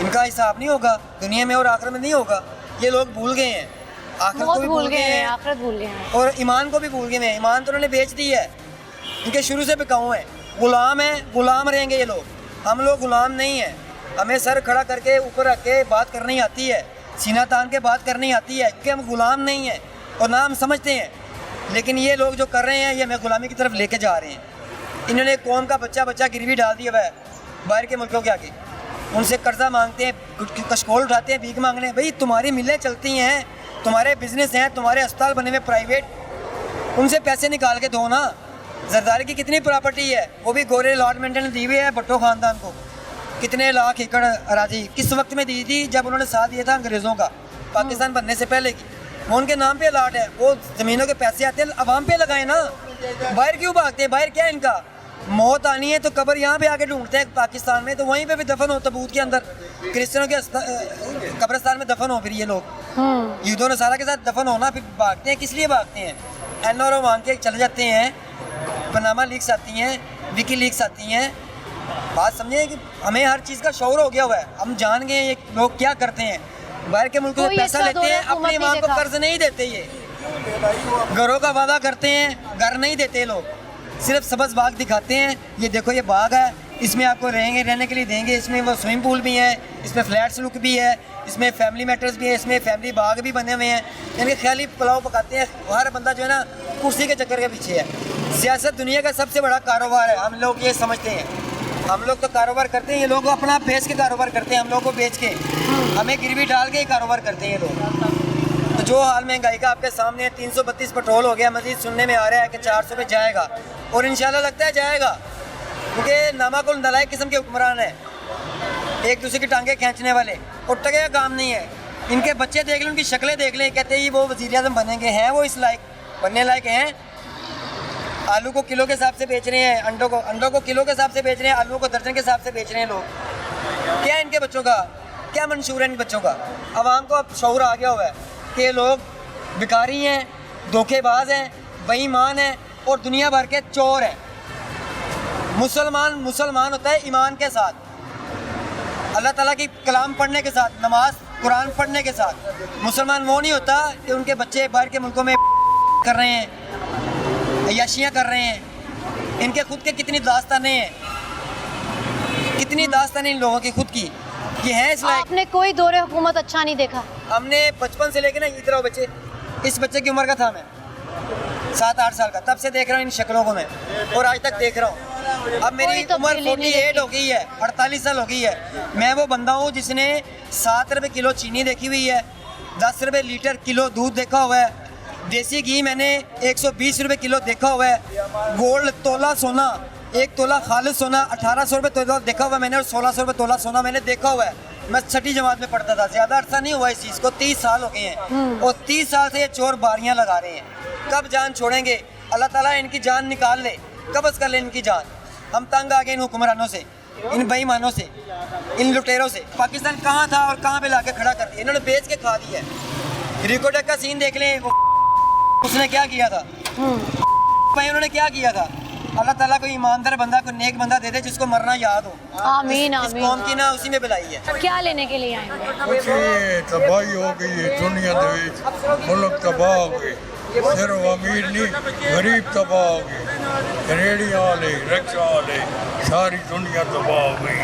इनका हिसाब नहीं होगा दुनिया में और आखिरत में नहीं होगा। ये लोग भूल गए हैं, आखिरत को भी भूल गए हैं, आखिरत भूल गए हैं और ईमान को भी भूल गए हैं। ईमान तो उन्होंने बेच दी है, इनके शुरू से बिकाऊ हैं, गुलाम हैं, गुलाम रहेंगे ये लोग। हम लोग गुलाम नहीं हैं, हमें सर खड़ा करके ऊपर रख के बात करनी आती है, सीना तान के बात करनी आती है, क्योंकि हम गुलाम नहीं हैं और ना हम समझते हैं। लेकिन ये लोग जो कर रहे हैं ये हमें गुलामी की तरफ लेके जा रहे हैं। इन्होंने कौम का बच्चा गिरवी डाल दिया हुआ है बाहर के मुल्कों के आगे, उनसे कर्जा मांगते हैं, कशकोल उठाते हैं, भीख मांगने। भाई तुम्हारी मिलें चलती हैं, तुम्हारे बिजनेस हैं, तुम्हारे अस्पताल बने हुए प्राइवेट, उनसे पैसे निकाल के दो ना। जरदारी की कितनी प्रॉपर्टी है, वो भी गोरे अलॉटमेंट ने दी हुई है भट्टो ख़ानदान को। कितने लाख एकड़ अराजी किस वक्त में दी थी, जब उन्होंने साथ दिया था अंग्रेज़ों का पाकिस्तान बनने से पहले की। वो उनके नाम पे अलाट है, वो ज़मीनों के पैसे आते हैं, अवाम पे लगाए ना। बाहर क्यों भागते हैं, बाहर क्या है इनका? मौत आनी है तो कब्र यहाँ पे आके ढूंढते हैं पाकिस्तान में, तो वहीं पे भी दफन हो तबूत के अंदर, क्रिश्चियनों के कब्रिस्तान में दफन हो। फिर ये लोग यूदों नसारा के साथ दफन होना, फिर भागते हैं। किस लिए भागते हैं? NRO मांग के चले जाते हैं, पनामा लीक्स आती हैं, विकी लीक्स आती हैं। बात समझे कि हमें हर चीज़ का शौर हो गया हुआ है, हम जान गए ये लोग क्या करते हैं। बाहर के मुल्कों से पैसा लेते हैं, अपनी इमाम को कर्ज नहीं देते, ये घरों का वादा करते हैं, घर नहीं देते लोग, सिर्फ सब्ज़ बाग दिखाते हैं। ये देखो ये बाग है, इसमें आपको रहने के लिए देंगे, इसमें वो स्विमिंग पूल भी है, इसमें फ्लैट्स लुक भी है, इसमें फैमिली मैटर्स भी है, इसमें फैमिली बाग भी बने हुए हैं। इनके ख्याली पुलाव पकाते हैं। हर बंदा जो है ना कुर्सी के चक्कर के पीछे है। सियासत दुनिया का सबसे बड़ा कारोबार है, हम लोग ये समझते हैं। हम लोग तो कारोबार करते हैं, ये लोग अपना बेच के कारोबार करते हैं, हम लोग को बेच के, हमें गिरवी डाल के ही कारोबार करते हैं ये लोग। तो जो हाल महंगाई का आपके सामने है, 332 पेट्रोल हो गया, मजीद सुनने में आ रहा है कि 400 पे जाएगा, और इंशाल्लाह लगता है जाएगा, क्योंकि नामाकुल नलायक किस्म के हुक्मरान हैं, एक दूसरे की टांगे खींचने वाले, और टके का काम नहीं है। इनके बच्चे देख लें, उनकी शक्लें देख लें, कहते हैं वो वज़ीर आज़म बनेंगे, हैं वो इस लायक बनने लायक हैं? आलू को किलो के हिसाब से बेच रहे हैं, अंडों को किलो के हिसाब से बेच रहे हैं, आलू को दर्जन के हिसाब से बेच रहे हैं लोग। क्या इनके बच्चों का क्या मंशूर है? इन बच्चों का आवाम को अब शऊर आ गया हुआ है कि ये लोग भिखारी हैं, धोखेबाज हैं, बेईमान हैं और दुनिया भर के चोर हैं। मुसलमान होता है ईमान के साथ, अल्लाह ताला की कलाम पढ़ने के साथ, नमाज कुरान पढ़ने के साथ। मुसलमान वो नहीं होता कि उनके बच्चे बाहर के मुल्कों में कर रहे हैं, अय्याशियाँ कर रहे हैं। इनके खुद के कितनी दास्तानें हैं, कितनी दास्तानें इन लोगों की खुद की, ये है इस लायक। आपने कोई दौरे हुकूमत अच्छा नहीं देखा? हमने बचपन से लेके ना इधर बच्चे, इस बच्चे की उम्र का था मैं 7-8 साल का, तब से देख रहा हूँ इन शक्लों को मैं, और आज तक देख रहा हूँ। अब मेरी उम्र 48 हो गई है, 48 साल हो गई है। मैं वो बंदा हूँ जिसने 7 रुपये किलो चीनी देखी हुई है, 10 रुपये लीटर किलो दूध देखा हुआ है, देसी घी मैंने 120 रुपये किलो देखा हुआ है, गोल्ड तोला सोना, 1 तोला खालिद सोना 1800 रुपये तोला देखा हुआ है मैंने, और 1600 रुपये तोला सोना मैंने देखा हुआ है। मैं 6ठी जमात में पढ़ता था, ज़्यादा अर्सा नहीं हुआ इस चीज़ को, 30 साल हो गए हैं, और 30 साल से ये चोर बारियाँ लगा रहे हैं। कब जान छोड़ेंगे? अल्लाह ताला इनकी जान निकाल ले, कब्ज़ कर ले इनकी जान। हम तंग आ गए इन हुक्मरानों से, इन बेईमानों से, इन लुटेरों से। पाकिस्तान कहाँ था और कहाँ पे लाके खड़ा कर दिया, इन्होंने बेच के खा दिया है। रिकॉर्ड का सीन देख लें, उसने क्या किया था, भाई उन्होंने क्या किया था। अल्लाह ताला को ईमानदार बंदा, को नेक बंदा दे दे जिसको मरना याद हो। आमीन इस आमीन। कौम की ना उसी में बुलाई है। क्या लेने के लिए आएंगे? कुछ तबाही हो गई है दुनिया के, मुल्क तबाह हो गए, सिर्फ अमीर नहीं गरीब तबाह हो गए, रेहड़ियाँ वाले, रिक्शा वाले, सारी दुनिया तबाह हो गई।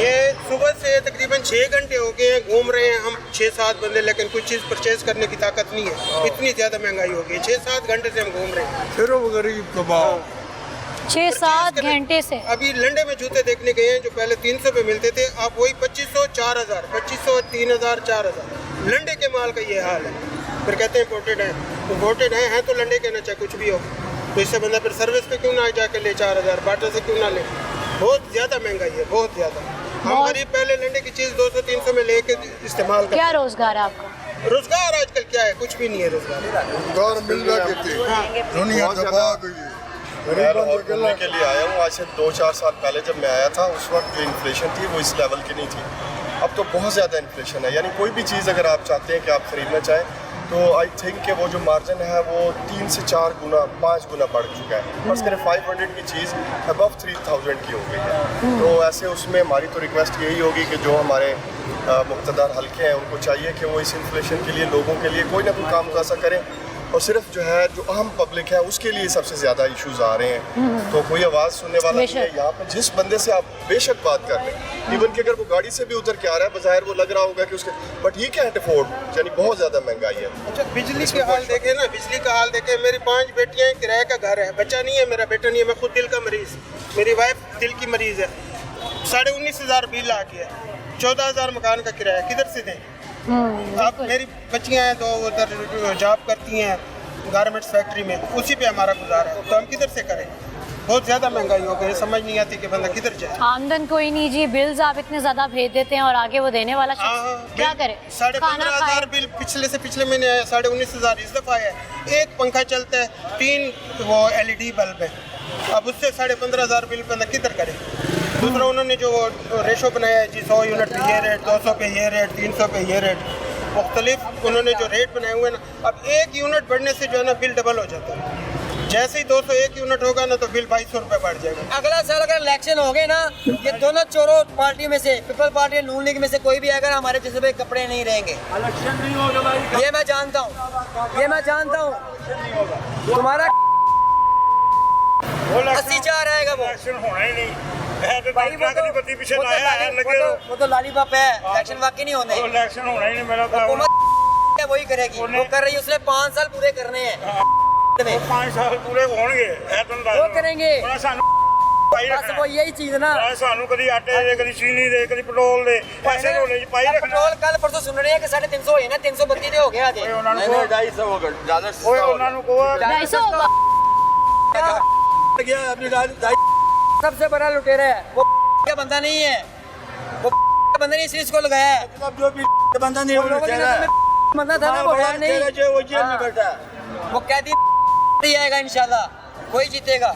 ये सुबह से तकरीबन 6 घंटे हो गए हैं, घूम रहे हैं हम 6-7 बंदे, लेकिन कुछ चीज़ परचेज करने की ताकत नहीं है, इतनी ज़्यादा महंगाई हो गई। 6-7 घंटे से हम घूम रहे हैं। फिर वो गरीब कबाब 6-7 घंटे से। अभी लंडे में जूते देखने गए हैं जो पहले 300 पे मिलते थे, अब वही 2500, 4000, 2500, 3000, 4000। लंडे के माल का ये हाल है। फिर कहते हैं इम्पोर्टेड है, इम्पोर्टेड है तो लंडे के ना, चाहे कुछ भी हो, तो इससे बंदा फिर सर्विस पे क्यों ना जाके ले 4000, बाटा से क्यों ना ले। बहुत ज़्यादा महंगाई है, बहुत ज़्यादा। हम गरीब पहले लंडे की चीज़ 200-300 में लेके इस्तेमाल करते। क्या रोजगार है आपका? रोजगार आजकल क्या है, कुछ भी नहीं है रोजगार मिल रहा है, दुनिया दबा गई है। मैं लाहौर घूमने के लिए आया हूँ। आज से 2-4 साल पहले जब मैं आया था उस वक्त जो इन्फ्लेशन थी वो इस लेवल की नहीं थी। अब तो बहुत ज़्यादा इन्फ्लेशन है, यानी कोई भी चीज़ अगर आप चाहते हैं कि आप ख़रीदना चाहें तो आई थिंक कि वो जो मार्जिन है वो 3 से 4 गुना 5 गुना बढ़ चुका है। फर्स्ट करें 500 की चीज़ अबव 3000 की हो गई है। तो ऐसे उसमें हमारी तो रिक्वेस्ट यही होगी कि जो हमारे मुक़्तदार हल्के हैं उनको चाहिए कि वो इस इन्फ्लेशन के लिए लोगों के लिए कोई ना कोई काम ऐसा करें, और सिर्फ जो है जो अहम पब्लिक है उसके लिए सबसे ज़्यादा इश्यूज आ रहे हैं। तो कोई आवाज़ सुनने वाला नहीं है यहाँ पर। जिस बंदे से आप बेशक बात कर लें, इवन कि अगर वो गाड़ी से भी उतर के आ रहा है, बज़ाहिर वो लग रहा होगा कि उसके, बट ही कैंट अफोर्ड, यानी बहुत ज़्यादा महंगाई है। अच्छा, बिजली के हाल देखे ना, बिजली का हाल देखे। मेरी 5 बेटियाँ हैं, किराए का घर है, बच्चा नहीं है, मेरा बेटा नहीं है, मैं खुद दिल का मरीज़, मेरी वाइफ दिल की मरीज़ है। 19,500 बिल आ गया, 14,000 मकान का किराया, किधर से दें? अब मेरी बच्चियाँ हैं तो उधर जॉब करती हैं गारमेंट्स फैक्ट्री में, उसी पे हमारा गुजारा है, तो हम किधर से करें? बहुत ज़्यादा महंगाई हो गई, समझ नहीं आती कि बंदा किधर जाए। आमदन कोई नहीं जी, बिल्स आप इतने ज़्यादा भेज देते हैं और आगे वो देने वाला शख्स क्या करे? 15,500 बिल पिछले से पिछले महीने आया, 19,500 इस दफ़ा आया। एक पंखा चलता है, 3 वो LED बल्ब है, अब उससे 15,500 बिल बंदा किधर करे? दूसरा उन्होंने जो रेशो बनाया है जी, 100 यूनिट पे ये रेट, 200 पे ये रेट, 300 पे ये रेट, मुख्तलिफ उन्होंने जो रेट बनाए हुए हैं ना, अब 1 यूनिट बढ़ने से जो है ना बिल डबल हो जाता है। जैसे ही 201 यूनिट होगा ना तो बिल 2200 रुपये बढ़ जाएगा। अगला साल अगर इलेक्शन हो गए ना, ये दोनों चोरों पार्टी में से, पीपल पार्टी और नून लीग में से कोई भी अगर हमारे जैसे पे कपड़े नहीं रहेंगे, इलेक्शन नहीं होगा भाई, ये मैं जानता हूँ, ये मैं जानता हूँ। तुम्हारा 80-4 आएगा, वो होना ही नहीं। भाई वो तो लॉलीपॉप है, इलेक्शन वाकई नहीं होने, इलेक्शन होना ही नहीं। मेरा हुकूमत वही करेगी, वो कर रही है, उसने 5 साल पूरे करने हैं, 5 साल पूरे होंगे वो करेंगे, बस वो यही चीज ना। सानू कभी आटे दे, कभी चीनी दे, कभी पेट्रोल दे, ऐसे रोले जी पाई रखना। पेट्रोल कल परसों सुन रहे हैं कि 350 होए ना, 332 दे हो गया आज। नहीं 250 होगा, ज्यादा ओए उन्होंने को 250 होगा गया अपनी सबसे बड़ा लुटेरा है वो, का बंदा नहीं है वो, बंदा नहीं, इसलिए इसको लगाया है। जो भी बंदा नहीं, बंदा था ना वो है नहीं, वो जेल में बैठा है, वो कैदी आएगा इंशाल्लाह, वही जीतेगा,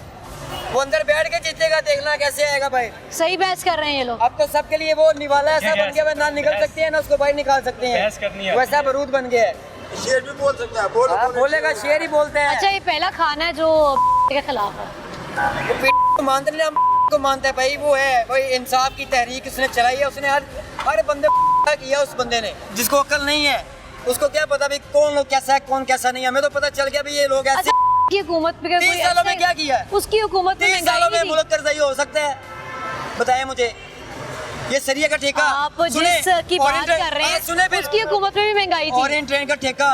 वो अंदर बैठ के जीतेगा, देखना कैसे आएगा भाई। सही बहस कर रहे हैं ये लोग। अब तो सबके लिए वो निवाला ऐसा बन गया, ना निकल सकते हैं ना उसको बाहर निकाल सकते हैं, वैसा बारूद बन गया है। शेर भी बोल सकता है, बोलेगा, शेर ही बोलते हैं। अच्छा, ये पहला खाना है जो के खिलाफ है, वो मानते नहीं, हम को मानते हैं भाई, वो है भाई इंसाफ की तहरीक उसने चलाई है, उसने हर बंदे किया, उस बंदे ने, जिसको अक्ल नहीं है उसको क्या पता भाई कौन लोग कैसा है कौन कैसा नहीं है, हमें तो पता चल गया भाई ये लोग ऐसे। की हुकूमत पे 30 सालों में क्या किया है? उसकी हुकूमत में 30 सालों में मुल्क कर्ज़ई हो सकता है? बताएं मुझे। ये सरिया का ठेका आप जिस की बात कर रहे हैं, सुने फिर उसकी हुकूमत में भी महंगाई थी। ऑरेंज ट्रेन का ठेका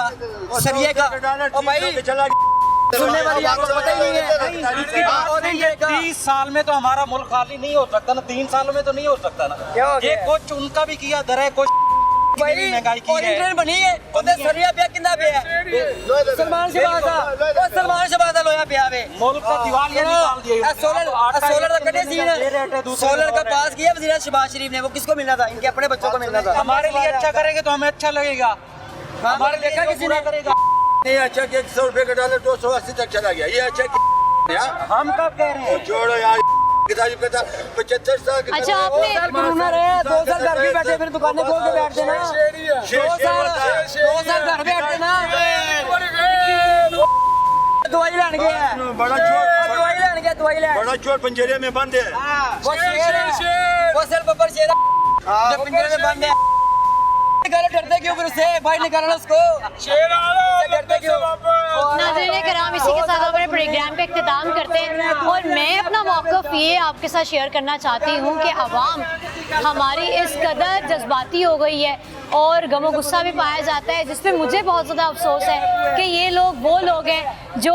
सरिया का, और भाई सुनने वाली आपको पता ही नहीं है। 30 साल में तो हमारा मुल्क खाली नहीं हो सकता ना, 3 सालों में तो नहीं हो सकता ना। ये कुछ उनका भी किया दर है, कुछ महंगाई की है। ट्रेन बनी है, उधर सरिया पे किंदा पे है, सलमान शहबाज लोया पे आवे, मुल्क का दिवालिया निकाल दिया। सोलर का कटे सीन, सोलर का पास किया वज़ीर शहबाज शरीफ ने, वो किसको मिलना था? इनके अपने बच्चों को मिलना था। हमारे लिए अच्छा करेंगे तो हमें अच्छा लगेगा, हमारे लिए किसी ने करेगा नहीं। अच्छा कि 100 रुपए का डॉलर 280 तक चला गया, ये अच्छा हम कब कह रहे हैं? छोड़ो यार, 75 साल। अच्छा, आपने कोरोना रहे 2 साल घर भी बैठे, फिर दुकानें खोल के बैठते ना, 2 साल घर बैठते ना, दवाई लेने गया, बड़ा चोर दवाई लेने गया, दवाई लेने, बड़ा चोर पिंजरे में बंद है, वो शेर है, वो सिर्फ बब्बर शेर है जो पिंजरे में बंद है। डरते क्यों फिर उससे भाई निकालना उसको, डरते क्यों? नाज़रीन कराम, इसी के साथ अपने प्रोग्राम का इख्तिताम करते हैं और मैं अपना मौक़िफ़ ये आपके साथ शेयर करना चाहती हूँ कि अवाम हमारी इस कदर जज्बाती हो गई है और गमो गुस्सा भी पाया जाता है, जिस पे मुझे बहुत ज़्यादा अफसोस है कि ये लोग वो लोग हैं जो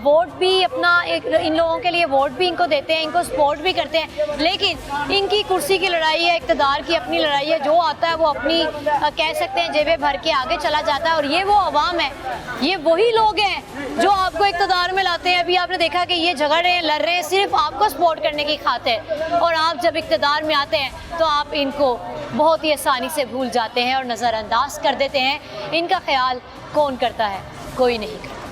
वोट भी अपना इन लोगों के लिए वोट भी इनको देते हैं, इनको सपोर्ट भी करते हैं, लेकिन इनकी कुर्सी की लड़ाई है, इक़्तिदार की अपनी लड़ाई है। जो आता है वो अपनी कह सकते हैं जेबें भर के आगे चला जाता है। और ये वो अवाम है, ये वही लोग हैं जो आपको इक़्तिदार में लाते हैं। अभी आपने देखा कि ये झगड़ रहे हैं, लड़ रहे हैं सिर्फ आपको सपोर्ट करने की खातिर, और आप जब इक़्तिदार में आते हैं तो आप इनको बहुत ही आसानी से भूल जाते हैं और नज़रअंदाज कर देते हैं। इनका ख्याल कौन करता है? कोई नहीं करता।